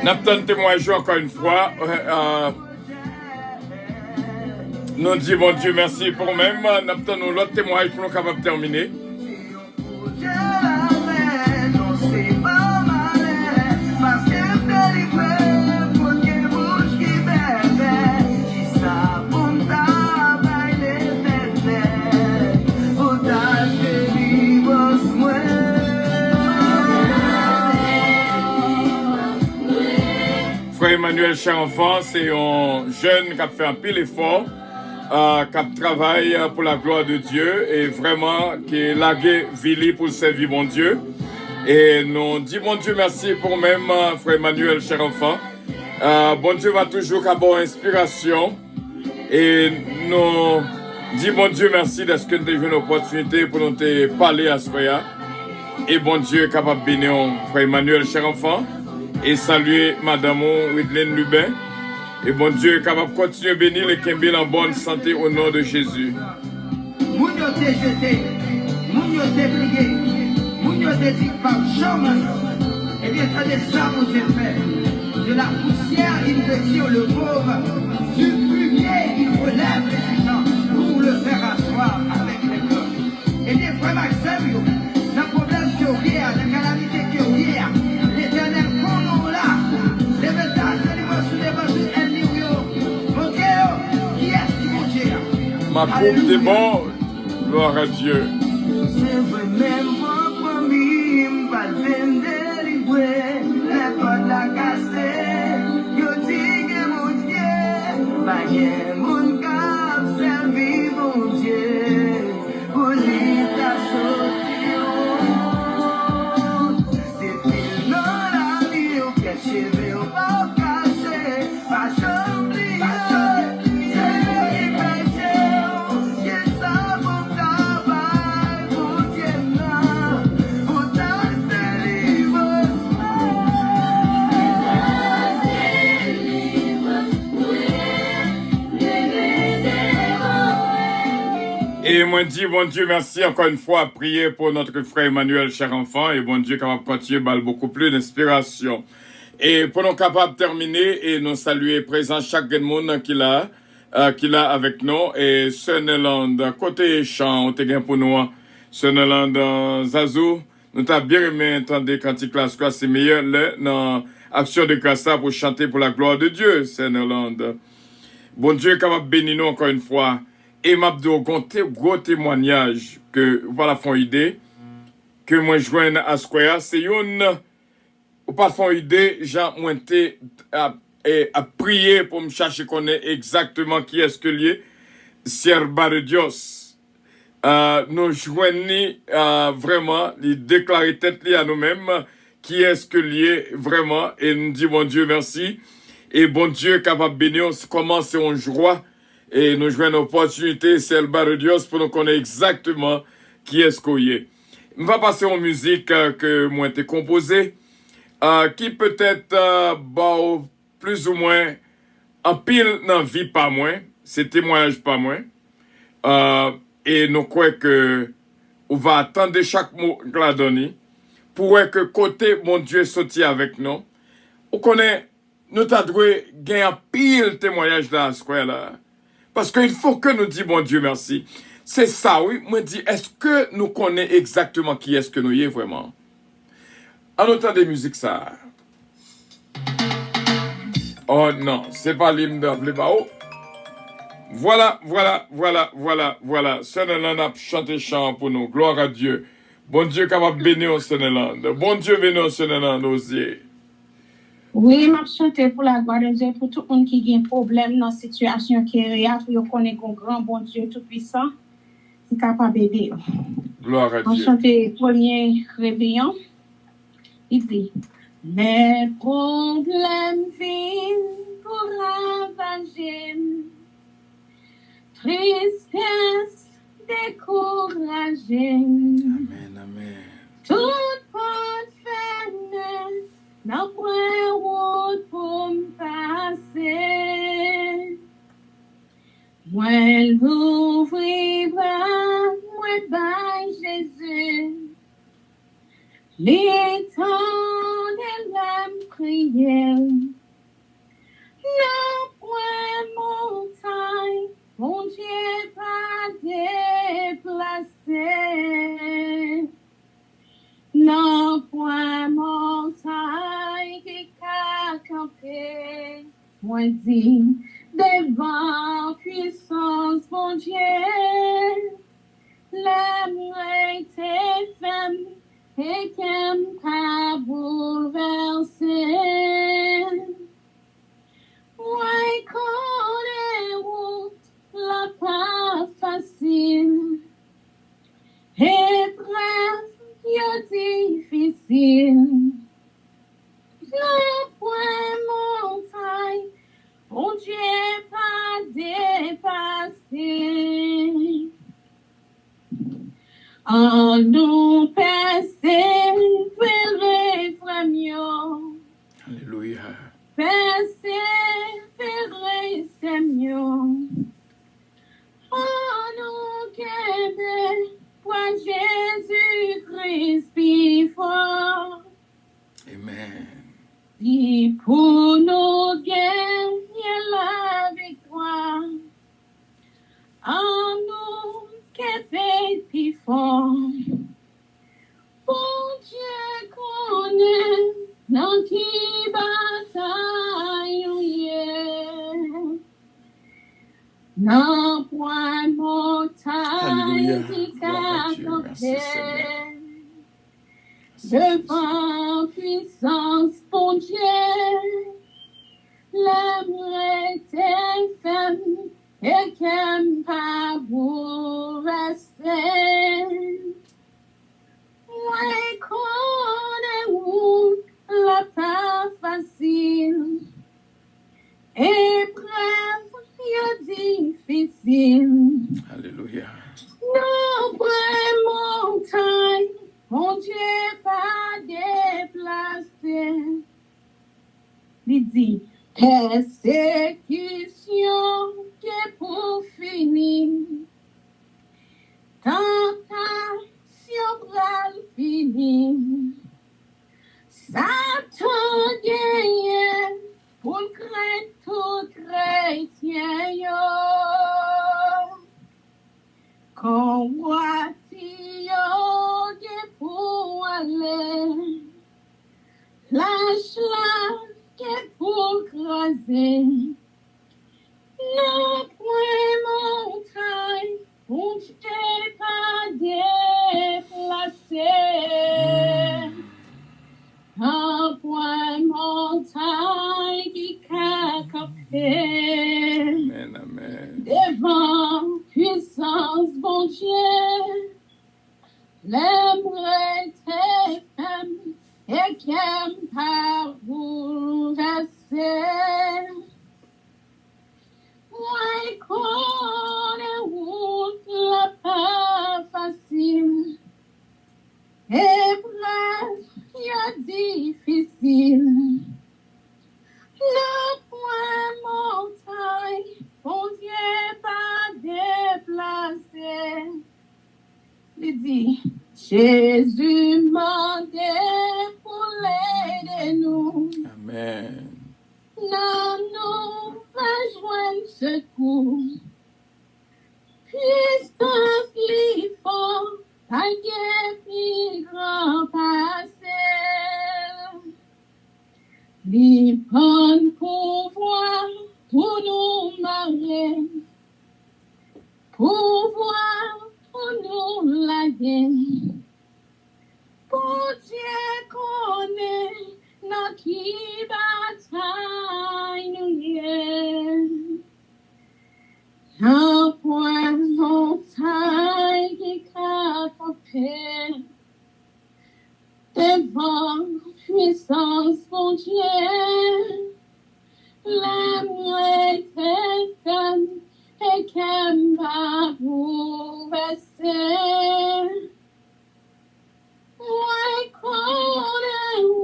N'attendez témoignage encore une fois. Nous disons, bon Dieu, merci pour même. N'attendons l'autre témoignage pour nous capables de terminer. Frère Emmanuel, cher enfant, c'est un jeune qui a fait un pile effort, qui travaille pour la gloire de Dieu et vraiment qui est lagué vili pour servir mon Dieu. Et nous disons bon Dieu merci pour même Frère Emmanuel, cher enfant. Bon Dieu va toujours avoir inspiration et nous disons bon Dieu merci d'être que nous avons une opportunité pour nous te parler à ce moment. Et bon Dieu est capable de bénir Frère Emmanuel, cher enfant. Et saluer Madame Widlene Lubin. Et bon Dieu est capable de continuer à bénir les Kembel en bonne santé au nom de Jésus. Moun yo te jeté, moun yo te plié, moun yo te dit par jamais. Eh bien, ça c'est ça mon Dieu fait. De la poussière, il retire le pauvre. Du fumier, il relève les gens pour le faire asseoir avec les cœurs. Eh bien, frère Maxime, Ma coupe déborde. Gloire à Dieu. C'est vrai-même pour moi, pas délivrer, les portes la casser, yo dit que mon Dieu, pas que mon cap servi mon Dieu, pour l'État sortir. Depuis la vie, on cache, on va cacher, pas j'oublie, c'est lui péché, qui ça mon travail, pour Dieu là, pour ta délivrance. Et moi dis, bon Dieu, merci encore une fois à prier pour notre frère Emmanuel, cher enfant, et bon Dieu, capable de continuer par beaucoup plus d'inspiration. Et pour nous capables de terminer et nous saluer présent chaque monde qui l'a avec nous, et Sunderland, côté chant, on te gagne pour nous, Sunderland, Zazou, nous t'as bien aimé entendre cantique là, quoi, c'est meilleur, là, dans action de grâce pour chanter pour la gloire de Dieu, Sunderland. Bon Dieu, capable de bénir nous encore une fois. Et m'a dit gros témoignage que voilà font idée que moi joigne à Square, c'est une ou pas font idée, j'ai monté à prier pour me chercher connaître exactement qui est-ce que lié Sierba de Dios. Nous joignons vraiment les déclarer tête liée à nous-mêmes qui est-ce que lié vraiment et nous dit bon Dieu merci et bon Dieu capable bénir comment c'est en joie. Et nous jouons une opportunité, c'est le bar de Dieu pour nous connaître exactement qui est-ce qu'on y est. On va passer en musique que moi j'ai composée, qui peut-être plus ou moins en pile dans vie pas moins, c'est témoignage pas moins. Et nous croyons que on va attendre chaque mot que la donne pour que côté mon Dieu sorti avec nous. On connaît, nous t'avons gagné un pile témoignage dans ce coin là. Parce qu'il faut que nous disions, bon Dieu, merci. C'est ça, oui. Moi, dis, est-ce que nous connaissons exactement qui est-ce que nous y est vraiment? En autant des musiques, ça. Oh non, c'est pas l'hymne de Bao. Voilà. Sunderland a chanté chant pour nous. Gloire à Dieu. Bon Dieu, capable de bénir au Sunderland. Bon Dieu, bénir au Sunderland, osier. Oui, m'a chanté pour la gloire de Dieu, pour tout le monde qui a un problème dans la situation qui est réelle, pour connaître un grand bon Dieu tout-puissant, qui est capable d'aider. Gloire à Dieu. On chanté premier réveillon. Il dit, les problèmes viennent pour ravager, tristesse découragée. Amen. Toute porte fermée. N'a point route pour me passer. Moi l'ouvrira, moi by Jésus. L'éternel me prier. N'a point montagne, mon Dieu pas déplacé. Non point montagne qui a campé, moi dit, devant puissance mon Dieu, l'amour était femme et qu'elle m'a bouleversé. Moi connais route, la pas facile, épreuve difficile, le point montagne, mon Dieu pas dépassé. En nous persévérer vraiment. Alléluia. Persévérer c'est mieux. En nous qu'aider. Pour Jésus-Christ plus fort. Amen. Et pour nous gagner la victoire, en nous qu'aider plus fort. Pour Dieu connaît dans qui bataille, non point mort. Alléluia. Gloire à Dieu. Merci Seigneur. Devant puissance, bon Dieu, l'aimerait tes femmes et qu'aime pas bouleverser. Moi, connais où la pas facile, épreuve, difficile. Alléluia. Nombreux montagnes, mon Dieu pas déplacé. Il dit, persécution qui est pour finir. Tentation pral finir. Satan gagne pour craindre tout chrétien yo. Convoitio qui pour aller, lâche la qui pour creuser, le point montagne, on t'est pas déplacé. Un point montagne qui capé. Amen, amen. Devant puissance, bon Dieu, l'aimerait tes femmes et qu'aime pas bouleverser. Moi, connais où la pas facile, épreuve, difficile. Le point montagne, mon Dieu pas déplacé. Il dit, Jésus m'a demandé pour l'aider nous. Amen. Non, nous va joindre secours. Puissance l'effort, ta guerre plus grand passé. Li prend pouvoir pour nous marier, pouvoir pour nous laguer. Pour Dieu connaît dans qui bataille nous y. Un point montagne qui capé. Devant puissance, mon Dieu, l'amour est femme et qu'elle m'a bouleversé. Moi, connais où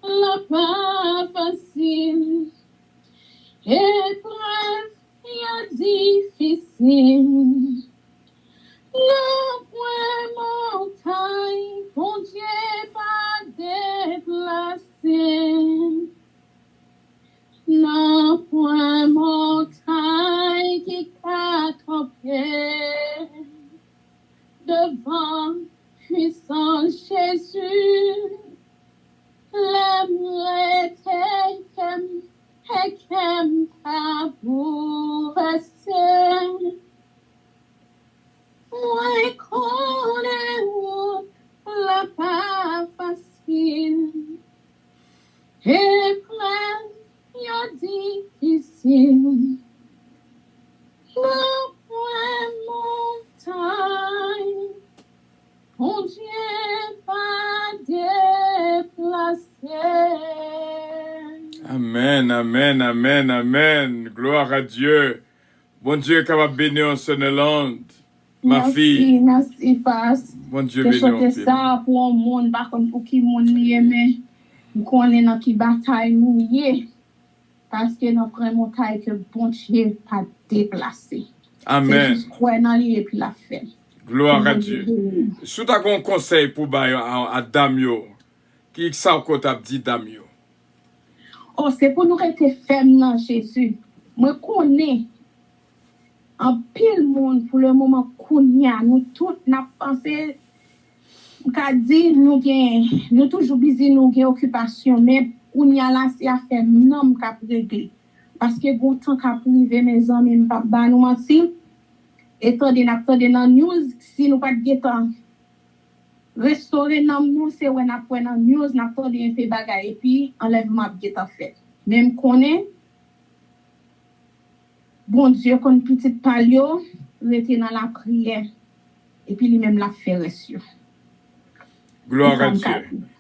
la pas facile, épreuve, difficile. Le point montagne, mon Dieu pas déplacé. Le point montagne qui capé. Devant puissant Jésus, l'amour était femme et qu'aime pas bouleverser. Moi, connais où la pas facile, épreuve, difficile. Le point montagne, mon Dieu pas déplacé. Amen, amen, amen, amen. Gloire à Dieu. Bon Dieu est capable de bénir en Sonneland. Ma fille. Merci, Passe. Bon Dieu Je bénir. chante ça pour un monde, par contre, pour qui monde aime. Nous connaissons dans qui bataille nous y. Parce que nous prenons montagne que bon Dieu pas déplacé. Amen. C'est juste croire dans lui et puis la fait. Gloire à Dieu. Si tu as un conseil pour à Damio, qui ça qu'on t'a dit Damio? Oh, c'est pour nous rester fermes dans Jésus. Moi, connais en pile monde pour le moment qu'on y a. Nous tous n'a pensé, qu'a dit nous toujours busy nous gain occupation, mais qu'on y a là c'est affaire non cap régler. Parce que bon temps qu'a privé mes amis, pas nous mentir. Étant donné dans news, si nous pas de temps restaurer dans nous, c'est when après dans news, n'a pas de fait bagay et puis enlèvement get fait. Même connaît bon Dieu qu'on petit palio, rester dans la prière et puis lui-même la faire reçu. Gloire à Dieu.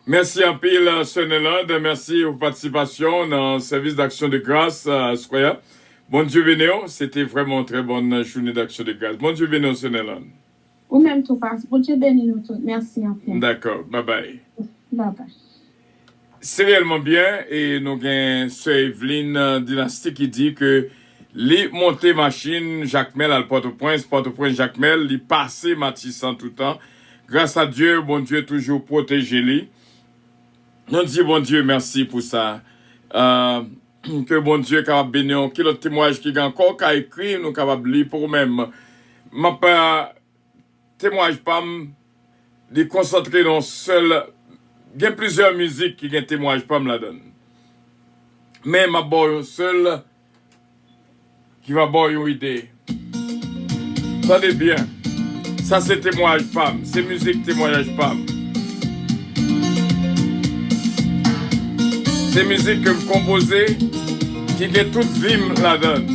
Merci un pile, Soneland. Merci pour participation dans le service d'action de grâce à Square. Bon Dieu bénéo, c'était vraiment une très bonne journée d'action de grâce. Bon Dieu bénéo, Soneland. Ou même tout passe. Bon Dieu bénisse nous tous. Merci en fait. D'accord, bye bye. Bye bye. C'est réellement bien et nous avons Sœur Evelyne Dynastie qui dit que les montées machine Jacques Mel à Port-au-Prince, Jacques Mel, les passé Matissan tout le temps. Grâce à Dieu, bon Dieu toujours protégé lui. Nous disons bon Dieu merci pour ça. Que bon Dieu capable bénir, que le témoignage qui a encore qu'à écrire, nous capable lire pour nous-mêmes. Ma pas témoignage pas de concentrer dans seul. Il y a plusieurs musiques qui ont témoignage pas me la donne. Mais ma boy seul qui va boire une idée. Attendez bien. Ça c'est témoignage pas, c'est musique témoignage pas. C'est musique que je composée qui a toute vie la donne.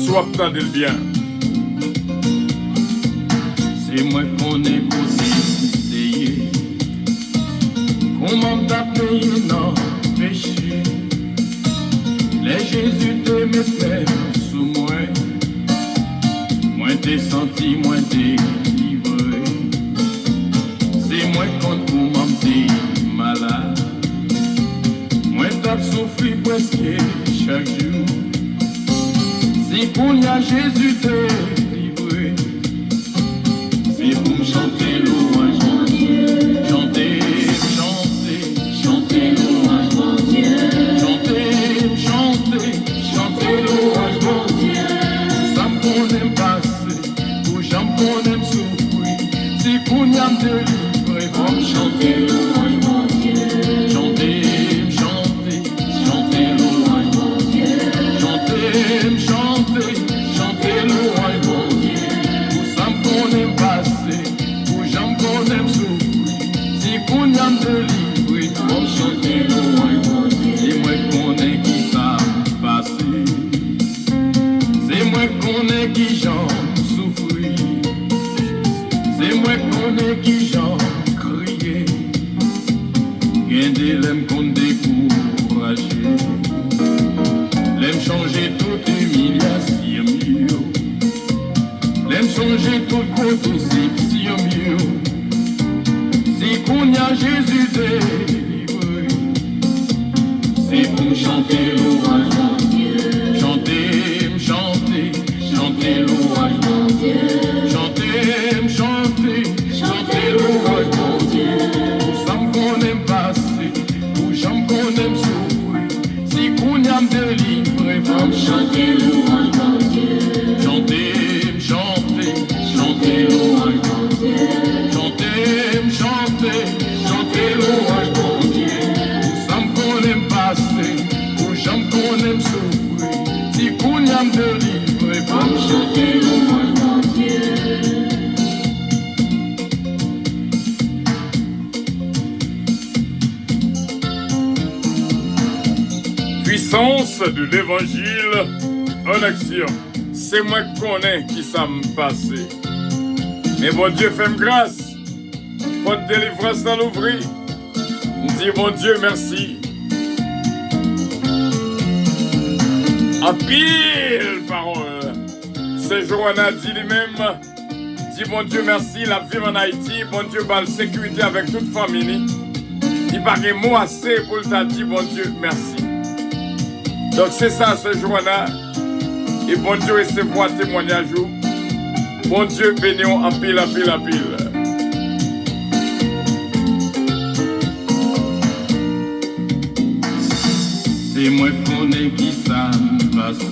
Soit attendez le bien. C'est moi qu'on est causé, comment t'as payé non péché. Les Jésus te met sous moi. Moi t'es senti, moi t'es livré. C'est moi contre pour m'emmener malade. Moi t'as souffert presque chaque jour. Si qu'on y a Jésus te livré. C'est pour me chanter louange mon Dieu. Chanter, chanter, chanter louange mon Dieu. Chanter, chanter, chanter louange mon Dieu. Ça qu'on aime passer, pour gens qu'on aime souffrir. Si qu'on y a me délivrer, faut me chanter louange mon Dieu. Chanter, chanter, chanter louange mon Dieu. Chanter, chanter, chanter louange mon Dieu. Pour ça qu'on aime passer, pour gens qu'on aime souffrir. Si qu'on y a me délivrer, faut me chanter louange mon Dieu. C'est moi qu'on est qui ça passer. C'est moi qu'on est qui j'en souffrir. C'est moi qu'on est qui j'en crier. Gardez l'aime qu'on décourager. L'aime changer toute humiliation mieux. L'aime changer toute conception mieux. Si qu'on y a Jésus délivré. C'est pour chanter louange mon Dieu. Chanter, chanter, chanter louange mon Dieu. Chanter, chanter, chanter louange mon Dieu. Pour ça qu'on aime passer, pour gens qu'on aime souffrir. Si qu'on y a me délivrer, faut me chanter louange mon Dieu. Chanter, chanter, chanter louange mon Dieu. Chanter, chanter, chanter louange mon Dieu. Pour ça qu'on aime passer, pour gens qu'on aime souffrir. Si qu'on y a me délivrer, faut me chanter louange mon Dieu. Puissance de l'évangile en action. C'est moi qui connais qui ça me passe. Mais bon Dieu fait grâce. Pour délivrance dans l'ouvrir. On dit bon Dieu merci. En pile parole. C'est Johanna dit lui-même. Dit bon Dieu merci. La vie en Haïti. Bon Dieu balle sécurité avec toute famille. Il paraît mot assez pour le dire bon Dieu merci. Donc c'est ça ce jour-là. Et bon Dieu recevoir témoignage. Bon Dieu béni en pile, en pile, en pile. C'est moi qu'on est qui ça me passe.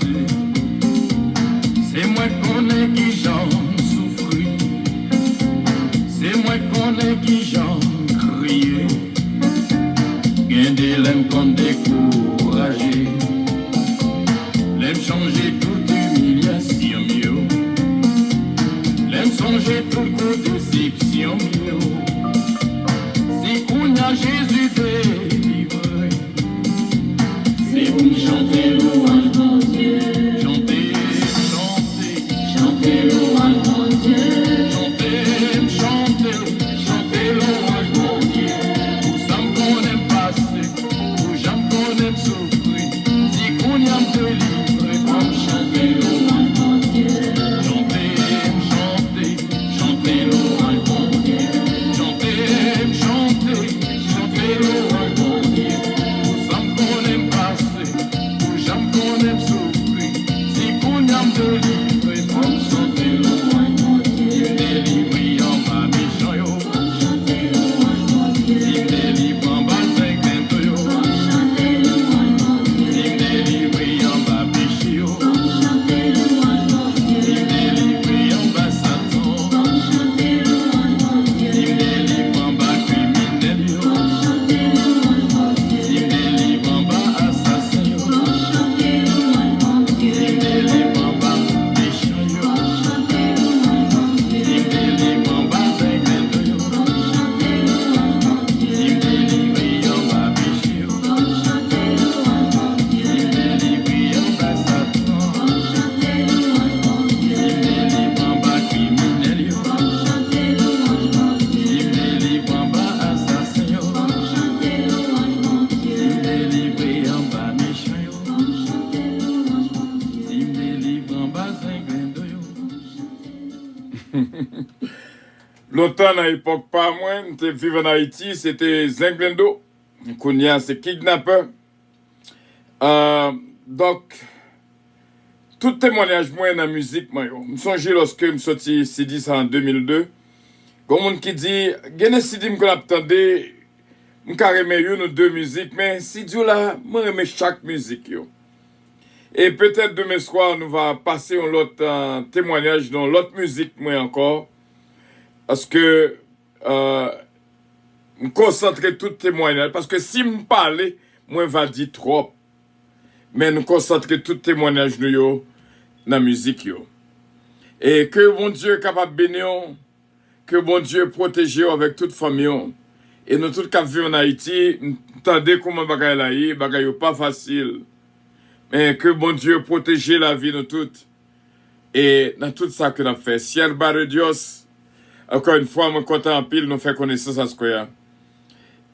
C'est moi qu'on est qui j'en souffrir. C'est moi qu'on est qui j'en crier. Gardez l'aime qu'on décourager. L'aime changer toute humiliation mieux. chantez louange mon Dieu. Chantez, chantez, chantez louange mon Dieu. Chantez, chantez, chantez louange mon Dieu. Où ça qu'on aime passer, où j'aime qu'on aime souffrir, si qu'on y a délivré, comme chanter louange mon Dieu. Chantez, chantez, chantez louange mon Dieu. Chantez, chantez, chantez louange mon Dieu. Où ça qu'on aime passer, où j'aime qu'on aime souffrir, si qu'on y a délivré, comme chanter louange mon Dieu. Délivré en bas méchant yo. Chantez louange mon Dieu. Délivré en bas cinquante yo. Chantez louange mon Dieu. Délivré en bas péché yo. Chantez louange mon Dieu. Délivré en bas Satan. Chantez louange mon Dieu. Délivré en bas criminel yo. Chantez louange mon Dieu. Délivré en bas assassin yo. Chantez louange mon Dieu. Délivré en bas méchant yo. Chantez louange mon Dieu. Délivré en bas cinquante yo. Chantez louange mon Dieu. Délivré en bas péché yo. Chantez louange mon Dieu. Délivré en bas Satan. Chantez louange mon Dieu. Délivré en bas criminel yo. Chantez louange mon Dieu. Délivré en bas assassin yo. Chantez louange mon Dieu. Délivré en bas méchant yo. Chantez louange mon Dieu. Délivré en bas cinquante yo. Longtemps dans l'époque pas moi, j'étais vivre en Haïti, c'était Zinglendo. Kounia, c'est kidnappeur. Donc, tout témoignage moi dans la musique, moi, je me songe lorsque je sorti CD ça en 2002. Comme on qui dit, gagner CD me attendait, je carrément une ou deux musiques, mais CD là, moi j'aime chaque musique yo. Et peut-être demain soir, nous va passer un autre témoignage dans l'autre musique, moi encore. Parce que me concentrer tout témoignage. Parce que si me parler, moi va dire trop. Mais nous concentrer tout témoignage nous yo dans la musique yo. Et que bon Dieu est capable de bénir, que bon Dieu protège avec toute famille. Et nous tous qui vivons en Haïti, entendez comment bagay la yi, bagay yo pas facile. Mais que bon Dieu protège la vie de toutes. Et dans tout ça que nous avons fait. Ciel barre Dios. Encore une fois, je suis content en pile, nous faisons connaissance à ce qu'il y a.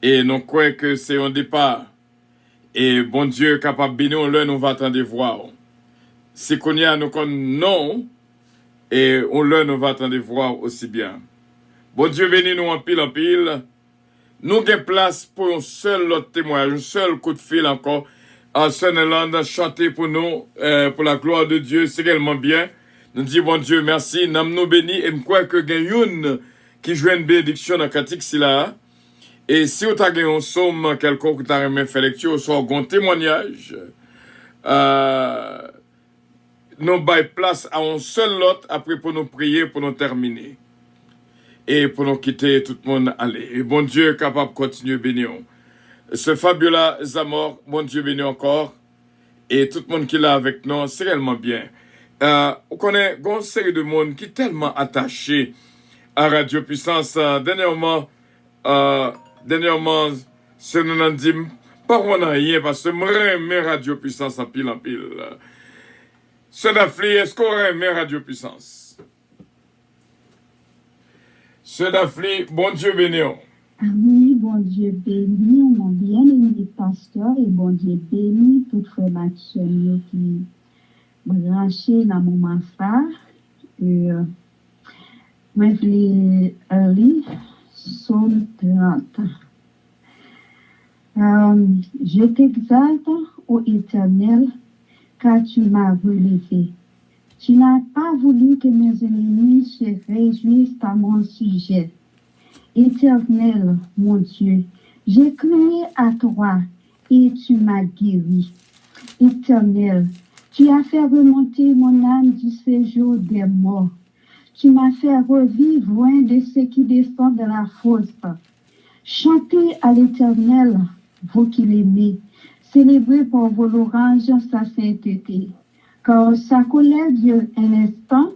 Et nous croyons que c'est un départ. Et bon Dieu est capable de bénir, nous va attendre voir. Si qu'on y a, nous connaissons non. Et nous va attendre voir aussi bien. Bon Dieu bénit nous en pile en pile. Nous avons place pour un seul autre témoignage, un seul coup de fil encore. À Sunderland, chanter pour nous, pour la gloire de Dieu, c'est réellement bien. Nous disons, bon Dieu, merci, nous bénis, et je crois que une qui joue une bénédiction dans le cantique, c'est là. Et si vous avez un somme, quelqu'un qui t'a remis fait lecture, soit un témoignage, nous baillons place à un seul lot, après pour nous prier, pour nous terminer. Et pour nous quitter, tout le monde aller. Et bon Dieu est capable de continuer à bénir. Ce Fabiola Zamor, bon Dieu béni encore. Et tout le monde qui est là avec nous, c'est réellement bien. On connaît une série de monde qui est tellement attaché à Radio Puissance. Dernièrement, c'est nous dit pas on a rien parce que moi j'aime Radio Puissance en pile en pile. C'est Dafli, est-ce qu'on aime Radio Puissance? C'est Dafli, bon Dieu béni. Oui, bon Dieu béni, mon bien-aimé pasteur, et bon Dieu béni tout frère Maxime qui branché dans mon massage. Et moi, je l'ai lu, Psaume 30. Je t'exalte, ô Éternel, car tu m'as relevé. Tu n'as pas voulu que mes ennemis se réjouissent à mon sujet. Éternel, mon Dieu, j'ai crié à toi et tu m'as guéri. Éternel, tu as fait remonter mon âme du séjour des morts. Tu m'as fait revivre loin de ceux qui descendent de la fosse. Chantez à l'Éternel, vous qui l'aimez. Célébrez pour vos louanges sa sainteté. Car sa colère dure un instant,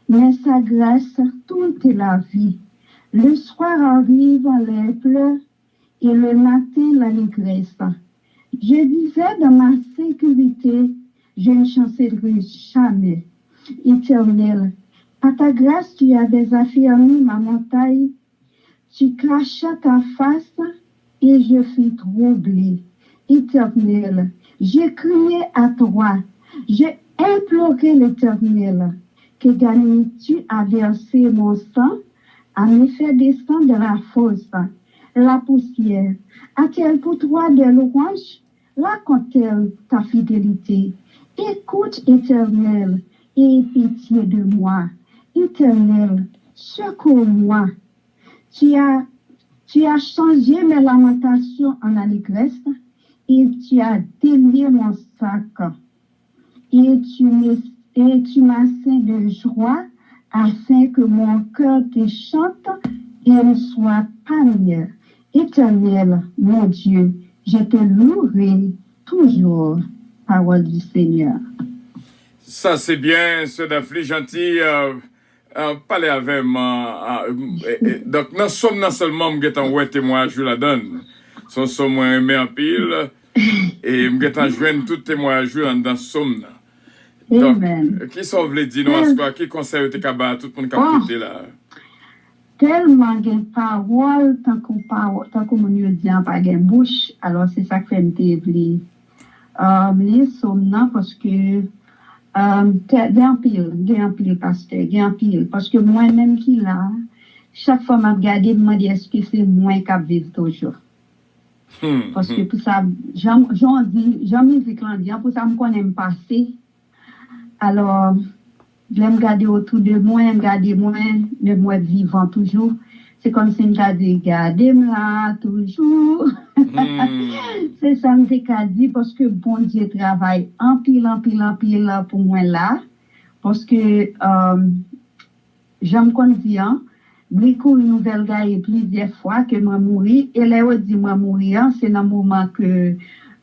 mais sa grâce toute la vie. Le soir arrive les pleurs et le matin l'allégresse. Je disais dans ma sécurité, je ne chancellerai jamais. Éternel, par ta grâce, tu as désaffermi ma montagne. Tu cachas ta face et je fus troublé. Éternel, j'ai crié à toi. J'ai imploré l'Éternel. Que gagnes-tu à verser mon sang, à me faire descendre de la fosse, la poussière? A-t-elle pour toi des louanges? Raconte-t-elle ta fidélité? Écoute, Éternel, et aie pitié de moi. Éternel, secours-moi. Tu as changé mes lamentations en allégresse et tu as délié mon sac. Et tu m'as ceint de joie afin que mon cœur te chante et ne soit pas mieux. Éternel, mon Dieu, je te louerai toujours. Parole du Seigneur. Ça, c'est bien, ce Dafli gentil. Parler avec moi. Donc, non seulement, je vais témoignage, je la donne. Son somme, moi, aimé en pile. Et je vais joindre tout témoignage dans somme. Donc, qui sont voulu dire, nous, qui conseille te cabas, tout le monde qui a écouté là? Tellement de paroles, tant qu'on nous dit, pas de bouche, alors c'est ça que fait me développer. Les sommes, parce que d'un pile, pasteur, d'un pile, parce que moi-même qui là, chaque fois m'a regardé, me dit est-ce que c'est moi qui vivre toujours. Parce que pour ça, j'en musique là, pour ça me connais me passer. Alors, je me garder autour de moi, me garder moi, de moi vivant toujours. C'est comme si je regardais là toujours. C'est ça que je dis parce que bon Dieu travaille en pile pour moi là. Parce que j'aime qu'on dit, beaucoup de nouvelles gars plusieurs fois que moi mourir. Et là, on dit moi mourir, c'est dans le moment que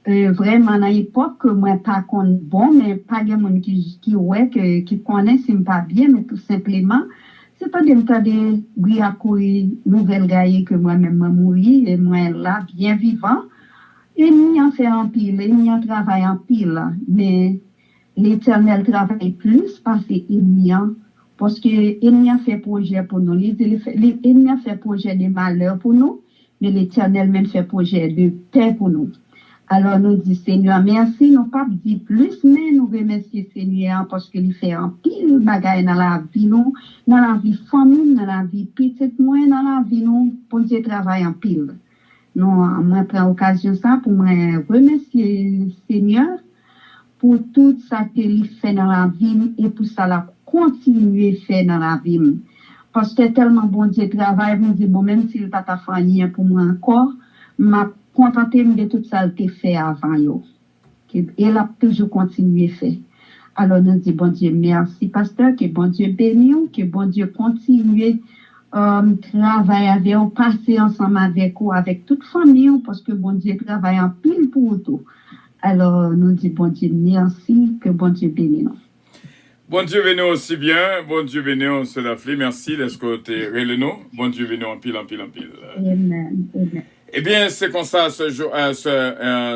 vraiment dans l'époque que moi pas contre bon, mais pas de monde qui connaît, c'est pas bien, mais tout simplement. C'est pas de briller courir nouvelle gaille que moi-même mourir et moi là bien vivant et ni en fait en pile et ni en travaille en pile mais l'Éternel travaille plus parce que parce que il a fait projet pour nous il a fait projet de malheur pour nous mais l'Éternel même fait projet de paix pour nous. Alors nous disons Seigneur merci, nous pas dire plus, mais nous remercions Seigneur parce qu'il fait un pile bagaille dans la vie nous, dans la vie famille, dans la vie petite moins, dans la vie nous, pour Dieu travaille en pile. Nous, moi prends occasion ça pour me remercier Seigneur pour tout ça qu'il fait dans la vie et pour ça la continuer faire dans la vie. Parce que tellement bon Dieu travaille, nous dit bon même s'il pas ta famille pour moi encore, m'a contenté de tout ça qu'il fait avant yo. Et il a toujours continué à faire. Alors nous disons bon Dieu merci pasteur, que bon Dieu bénisse, que bon Dieu continue travailler avec vous, passer ensemble avec vous, avec toute famille, parce que bon Dieu travaille en pile pour tout. Alors nous disons bon Dieu merci, que bon Dieu bénisse. Bon Dieu bénisse aussi bien, bon Dieu bénisse cela fait, merci d'être côté releno, bon Dieu bénisse en pile. Amen. Eh bien, c'est comme ça,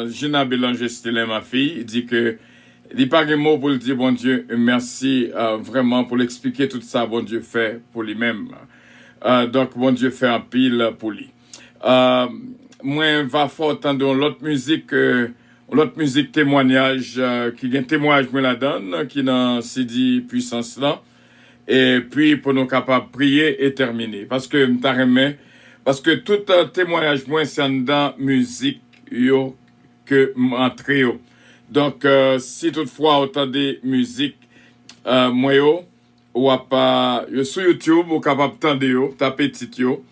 Gina Bélanger, c'était ma fille, il dit que, il n'y a pas de mots pour le dire, bon Dieu, merci vraiment pour l'expliquer tout ça, bon Dieu fait pour lui-même. Donc, bon Dieu fait un pile pour lui. Moi, va fort entendre l'autre musique témoignage, qui vient témoignage, me la donne, qui est dans CD Puissance là. Et puis, pour nous capables de prier et terminer. Parce que, parce que tout témoignage, moi, c'est dans musique, yo, que m'entré, yo. Donc, si toutefois, vous entendez musique, moi, yo, ou pas, sur YouTube, ou capable d'entendre, yo, taper titre, yo.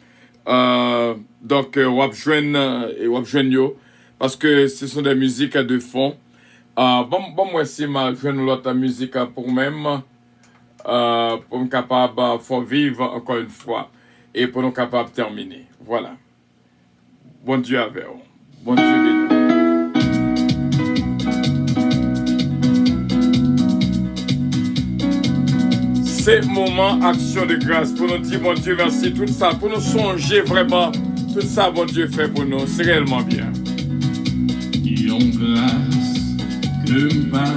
Donc, ou joindre, yo, parce que ce sont des musiques de fond. Bon, moi, si ma joindre l'autre musique pour même, pour me capable, faut vivre encore une fois. Et pour nous capables de terminer. Voilà. Bon Dieu avec vous. Bon Dieu béni. C'est moment action de grâce pour nous dire bon Dieu merci tout ça, pour nous songer vraiment tout ça bon Dieu fait pour nous, c'est réellement bien. Il yon grâce que pas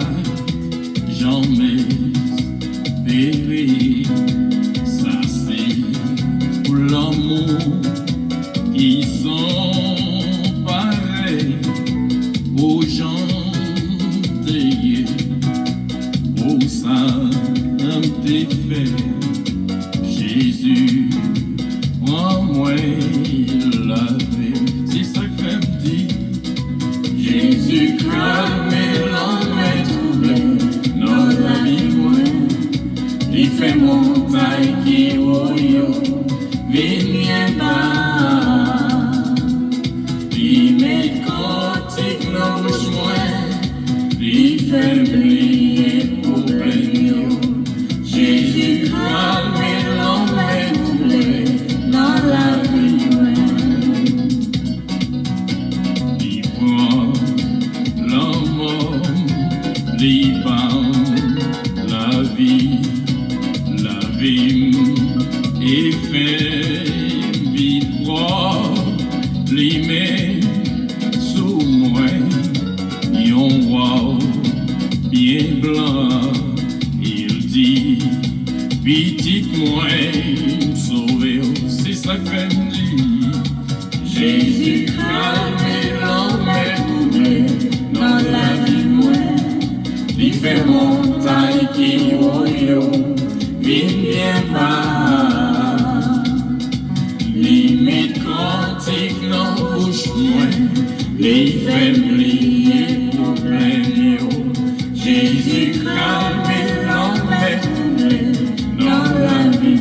jamais péri. Ça c'est pour l'amour qui sont pareils aux gens taillés. Pour ça t'es fait Jésus, prends-moi la vie. C'est ça que fait me dire Jésus calme l'homme troublé dans la vie moi. Il fait montagne qui ouyo vient pas. Il met cantique dans bouche moi. Il fait briller problème. Jésus calme l'homme troublé dans la vie moi. Il prend l'homme, il parle la vie et fait vite propre, il met sous moi, yon roi bien blanc, il dit, petit moi, sauvé, c'est ça que fait me dire, Jésus calme l'homme troublé dans la vie moi, il fait montagne qui ouyo. Viens pas, limite cantique dans bouche moi, les fait briller problème. Jésus calme l'homme troublé dans la vie.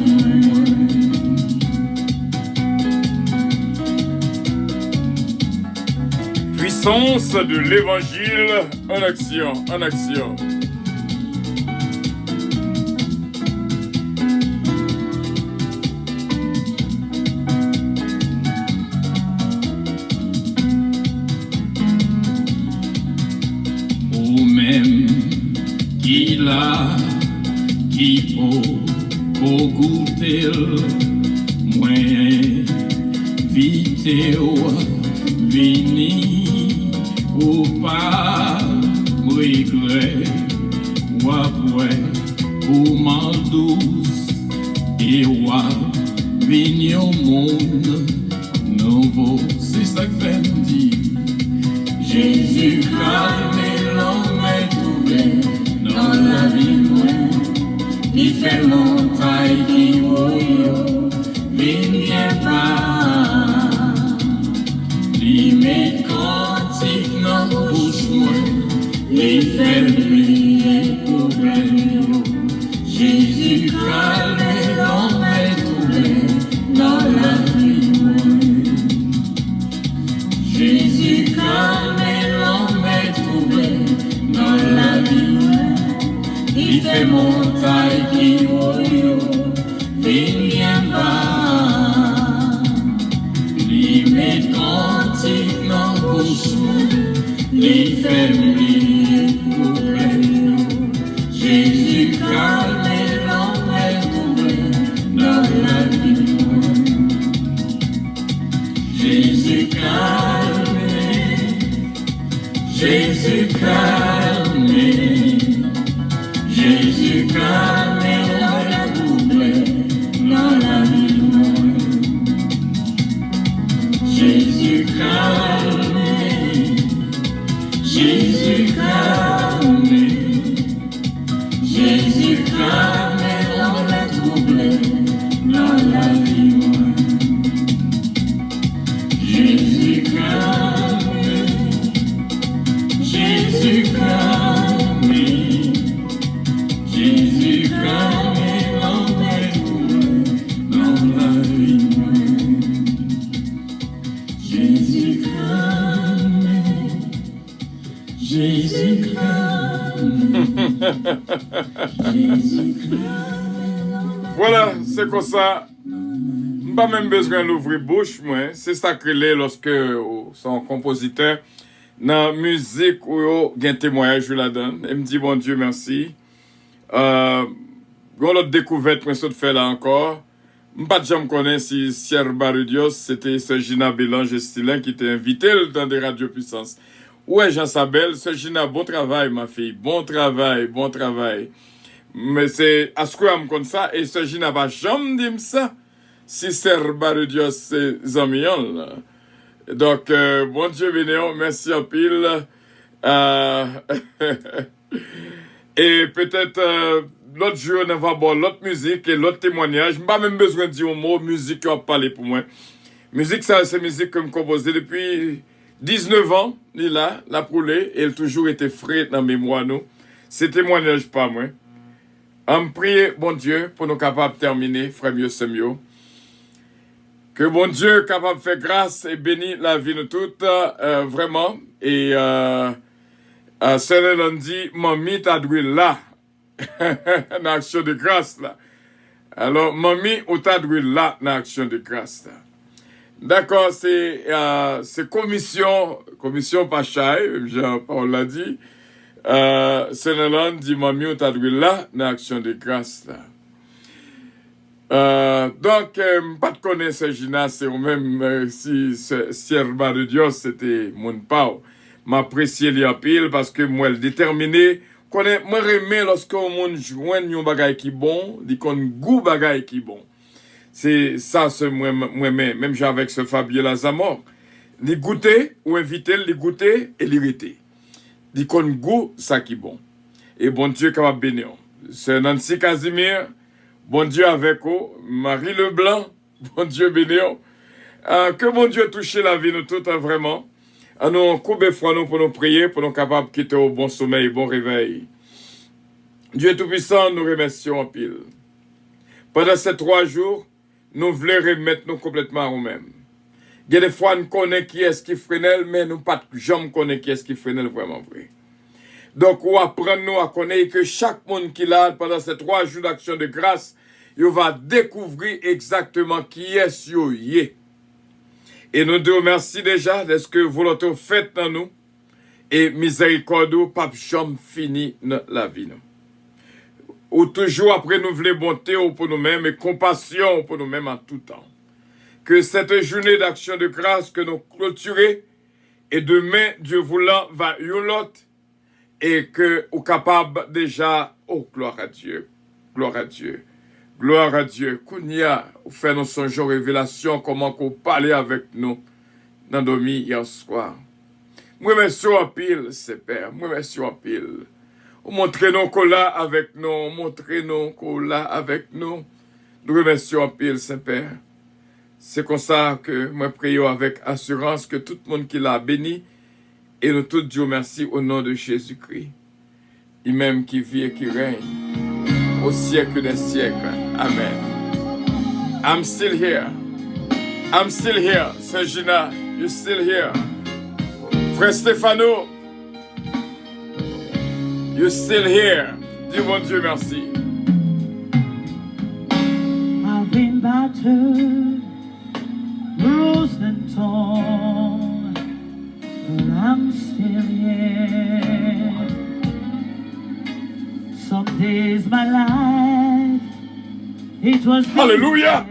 Puissance de l'évangile en action, en action. Qui pour goûter moins vite vini ou pas regret ou après ou mal douce et ou vini au monde nouveau. C'est ça que fait me dire Jésus calme l'homme troublé dans la vie moi. Il fait montagne qui ouyo, vient pas. Il met cantique dans bouche moi, il fait briller problème. Jésus calme l'homme troublé dans la vie moi. Jésus calme l'homme troublé dans la vie moi. Il fait montagne qui ouyo, vient pas. Il met cantique dans bouche moi, il fait briller problème. Jésus calme l'homme troublé dans la vie moi. Jésus calme, Jésus calme. Jésus calme l'homme troublé dans la vie moi. Jésus calme, Jésus calme, Jésus calme l'homme troublé dans la vie moi. Jésus calme, Jésus calme. Jésus calme l'homme troublé dans la vie moi. Jésus calme, Jésus calme, Jésus calme. Voilà, c'est comme ça. Pas même besoin d'ouvrir bouche, moi. C'est ça que l'est lorsque son compositeur, dans la musique où il y a un témoignage, je la donne. Et me dit, bon Dieu, merci. L'autre découverte, moi, ça te fait là encore. Pas de jamais connais si Sierra Barrios, c'était ce Gina Bélange et Stylin qui était invité dans des radios puissance. Ouais, Jean-Sabel, ce Gina, bon travail, ma fille. Bon travail, bon travail. Mais c'est à ce que comme ça, et ce Gina va jamais dire ça. Si serba de Dieu, c'est amis, là. Donc, bon Dieu bénéant, merci en pile. Et peut-être l'autre jour, on va voir l'autre musique et l'autre témoignage. Je n'ai pas même besoin de dire un mot, musique qui va parler pour moi. Musique, ça, c'est musique que je compose depuis 19 ans. Il est là, la roulé, et elle a toujours été frais dans la mémoire, nous. C'est témoignage pas moi. On prie, bon Dieu, pour nous capables de terminer, frère mieux, c'est mieux. Que bon Dieu capable de faire grâce et bénir la vie de toutes, vraiment. Et Seigneur dit, mamie t'a doué là, dans l'action de grâce là. Alors, mamie, ou t'a doué là, dans l'action de grâce là. D'accord, c'est commission Pachaï, Jean-Paul l'a dit. Seigneur dit, mamie, ou t'a doué là, dans l'action de grâce là. Donc, pas de connaître Gina, c'est ou même si serba de Dieu, c'était mon pao. M'apprécier les pile parce que moi, le déterminé, moi, remets lorsque on monde joigne un bagay qui bon, dit qu'on goût bagay qui bon. C'est ça, c'est moi, même j'ai avec ce Fabio Lazamor. Les goûter, ou inviter, les goûter et l'irriter. Dit qu'on goût ça qui bon. Et bon Dieu, capable bénir. C'est Nancy Casimir. Bon Dieu avec vous, Marie Leblanc, bon Dieu bénéant. Que bon Dieu touche la vie de tout, vraiment. Nous couper foi nous pour nous prier, pour nous capables de quitter au bon sommeil, bon réveil. Dieu Tout-Puissant, nous remercions en pile. Pendant ces 3 jours, nous voulons remettre nous complètement à nous-mêmes. Il y a des fois, nous connaissons qui est-ce qui freine, mais nous pas jamais connaissons qui est-ce qui freine vraiment vrai. Donc, on apprend nous à connaître que chaque monde qui l'a pendant ces 3 jours d'action de grâce, il va découvrir exactement qui est-ce qu'il est. Et nous te remercions déjà de ce que vous l'avez fait dans nous. Et miséricorde, pas jamais fini la vie. Ou toujours après nous voulons bonté pour nous-mêmes et compassion pour nous-mêmes en tout temps. Que cette journée d'action de grâce que nous clôturons, et demain, Dieu voulant, va une l'autre. Et que vous capable déjà, oh gloire à Dieu, gloire à Dieu, gloire à Dieu. Kounia, vous faites nos songes révélation, comment qu'on parlait avec nous dans Domi hier soir. Moi, merci en pile, c'est Père, moi, merci en pile. Vous montrez-nous qu'on l'a avec nous, montrez-nous qu'on l'a avec nous. Nous remercions en pile, Saint-Père. C'est comme ça que moi, prions avec assurance que tout le monde qui l'a béni. Et nous tous Dieu merci au nom de Jésus-Christ. Il-même qui vit et qui règne au siècle des siècles. Amen. I'm still here. I'm still here. Saint Gina, you're still here. Frère Stéphano, you're still here. Dis mon Dieu merci. I've been battered, bruised and torn, but I'm still here. Some days my life, it was Alléluia.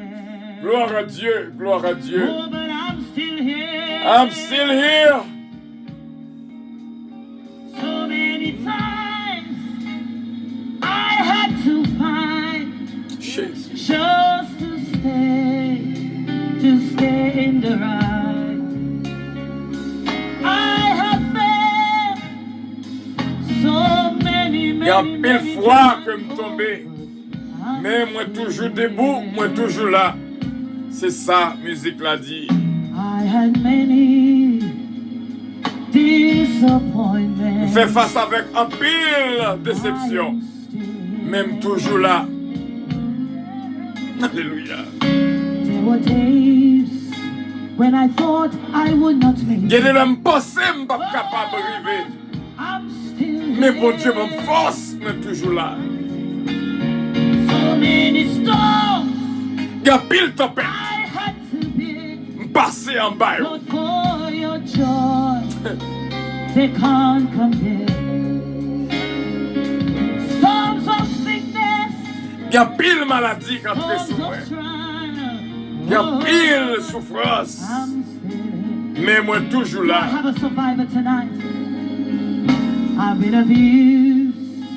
Gloire à Dieu, gloire à Dieu. oh, but I'm still here. I'm still here. So many times I had to fight Jesus. just to stay in the right. I have failed so many, Il y a many, pile many fois times. que me tomber. Mais moi toujours debout, moi toujours là. C'est ça, musique l'a dit. I had many disappointments. Fait face avec un pile déception. Même toujours là. Alléluia. There were days when I thought I would not make Il y a it. des gens passés, je ne suis pas capable d'arriver. I'm still Mais bon here. Dieu me force, mais toujours là. So many storms Il y a pile tempête. I had to be. Passer en bas. Lord, for your joy, they can't compare. Storms of sickness, Il y a pile maladie quand tu es storms souffert. of trial. Il y a pile souffrance. I'm still here. Mais moi toujours I là. have a survivor tonight. I've been abused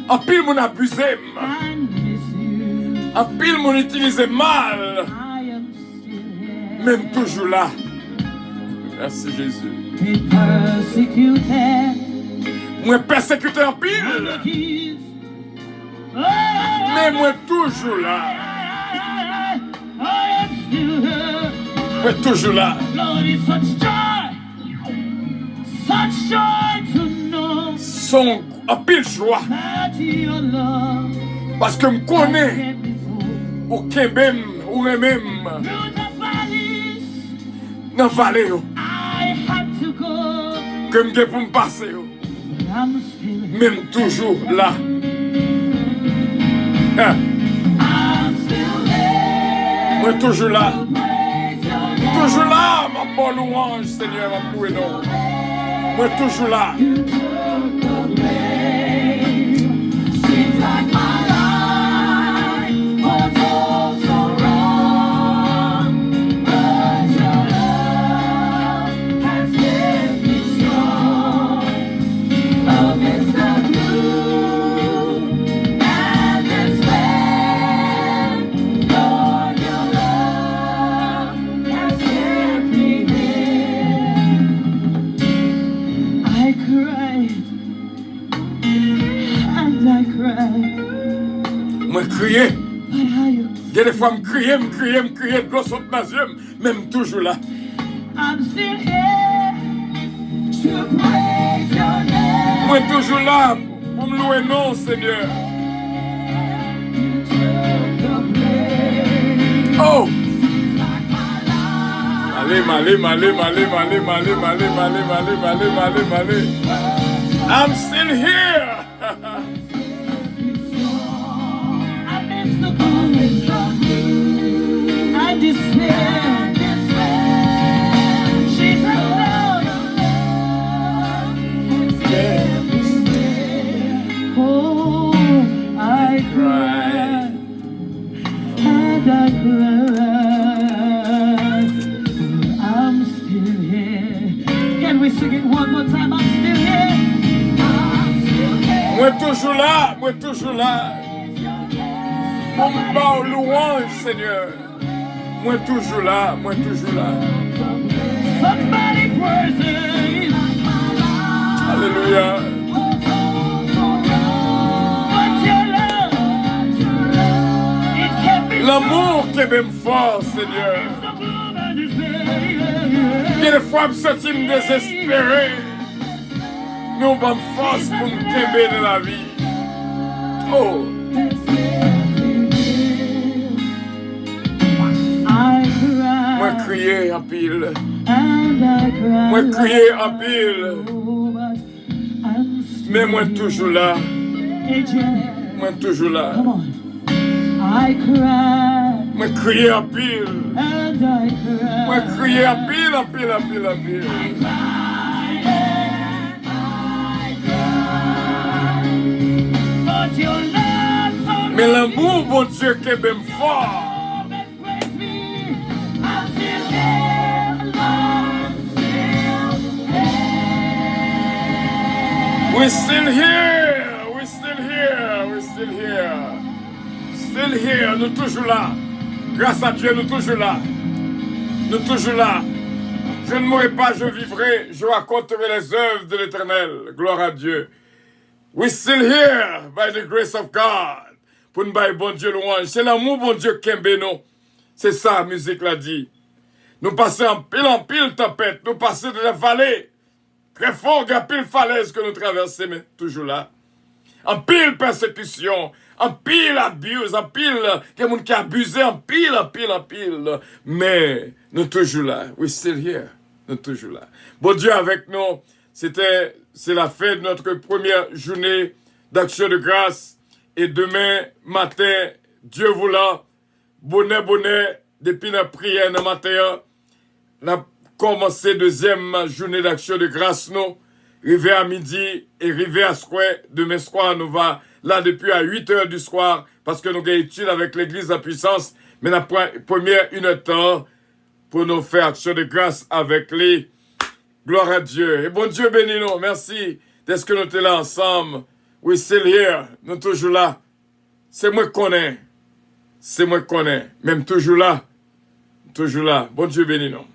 En pile mon abusé. and misused. En pile mon utilisé mal. I am still here. Même toujours là. Merci Jésus. Been persecuted. Moi persécuté en pile. Accused. Mais moi toujours là. I am still here. Moi toujours là. Lord, it's such joy to know Son en pile joie. that your love Parce que me connais. kept me full. Ou kembem. Ou remem. Through the valleys, Dans vallée yo. I had to go. Que me pour me passer yo. But I'm still here. Même toujours là. Hein. I'm still here. Moi toujours là. Praise your name. Toujours là, ma bonne louange, Seigneur, ma loué non. Moi toujours là. Seems like my life was all so wrong, but your love has kept me strong. Love is the glue and despair. Lord, your love has kept me here. I cried and I cried, Moi crier. but I am Il y a des fois, me crier, de l'eau saute dans les yeux, même toujours là. I'm still here to praise your name. Moi toujours là, pour me louer non, Seigneur. You took the place. Oh! Like my life Allez. I'm still here. I miss the blues and despair. Jesus, love. Oh, I cried and I cried. I'm still here. Can we sing it one more time? I'm still here. I'm still here. Moi toujours là. Pour me battre louange, Seigneur. Moi toujours là. Somebody praise him. Alléluia. But your love, it kept me L'amour qui est même fort, Seigneur. so good and despair. Des fois, je me sens désespéré. Mais on va me force pour me tomber dans la vie. Oh! I Moi cried crier en pile. and I cried. Moi crier en pile. Oh, but I'm still Mais moi toujours là. here. Moi toujours là. Come on. I cried Moi crier en pile. and I cried. Moi crier en pile. But your love so Mais l'amour, bon Dieu, qui est même fort. We're still here. Nous toujours là. Grâce à Dieu, nous toujours là. Je ne mourrai pas, je vivrai. Je raconterai les œuvres de l'Éternel. Gloire à Dieu. We're still here by the grace of God. Pour nous bailler bon Dieu louange. C'est l'amour bon Dieu qui aime nous. C'est ça, la musique l'a dit. Nous passons en pile tempête. Nous passons de la vallée. Très fort, en pile falaise que nous traversons, mais toujours là. En pile persécution, en pile abuse, en pile, il y a des gens qui abusent, en pile. Mais nous toujours là. We're still here. Nous toujours là. Bon Dieu avec nous, c'est la fin de notre première journée d'action de grâce. Et demain matin, Dieu voulant, bonnet, depuis la prière dans matin, la commencer deuxième journée d'action de grâce, nous, arrivé à midi et arrivé à soir, demain soir, nous va là depuis à 8h du soir, parce que nous avons étude avec l'église à puissance, mais la première une temps pour nous faire action de grâce avec les. Gloire à Dieu. Et bon Dieu bénis nous. Merci Dès que nous sommes là ensemble, we still here, nous toujours là. C'est moi qui connais. C'est moi qui connais. Même toujours là. Toujours là. Bon Dieu béni nous.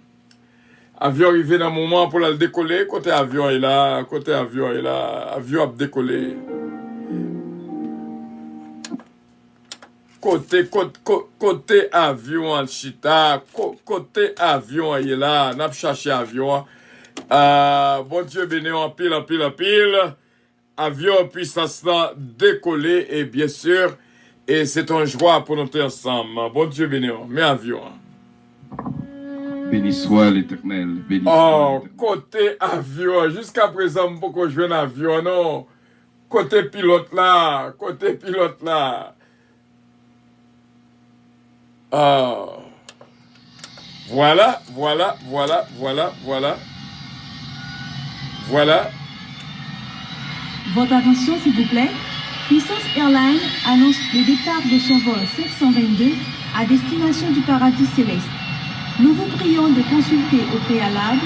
Avion arrivé dans le moment pour le décoller. Côté avion est là. Côté avion est là. Avion a décollé. Côté avion en chita. Côté avion est là. N'a pas cherché avion. Bon Dieu béni en pile, en pile, en pile. Avion puissance décoller et bien sûr, et c'est une joie pour nous tous ensemble. Bon Dieu béni, mais avion. Béni soit l'Éternel. Béni soit l'Éternel. Côté avion, jusqu'à présent, pourquoi je viens en avion, non? Côté pilote là, côté pilote là. Voilà. Votre attention, s'il vous plaît. Puissance Airlines annonce le départ de son vol 722 à destination du paradis céleste. Nous vous prions de consulter au préalable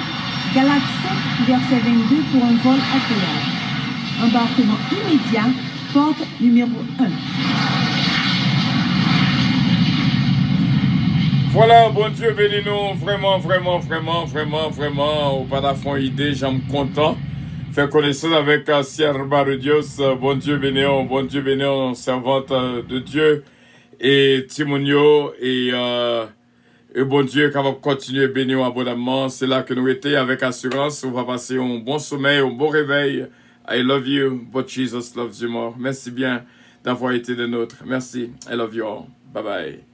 Galates 5, verset 22 pour un vol agréable. Embarquement immédiat, porte numéro 1. Voilà, bon Dieu béni nous, vraiment, au parafond idée, j'en content. Faire connaissance avec Sierra de Dieu, bon Dieu béni, servante de Dieu, et Timonio, et bon Dieu, capable de continuer bénir abondamment. C'est là que nous étions avec assurance. On va passer un bon sommeil, un bon réveil. I love you, but Jesus loves you more. Merci bien d'avoir été des nôtres. Merci. I love you all. Bye bye.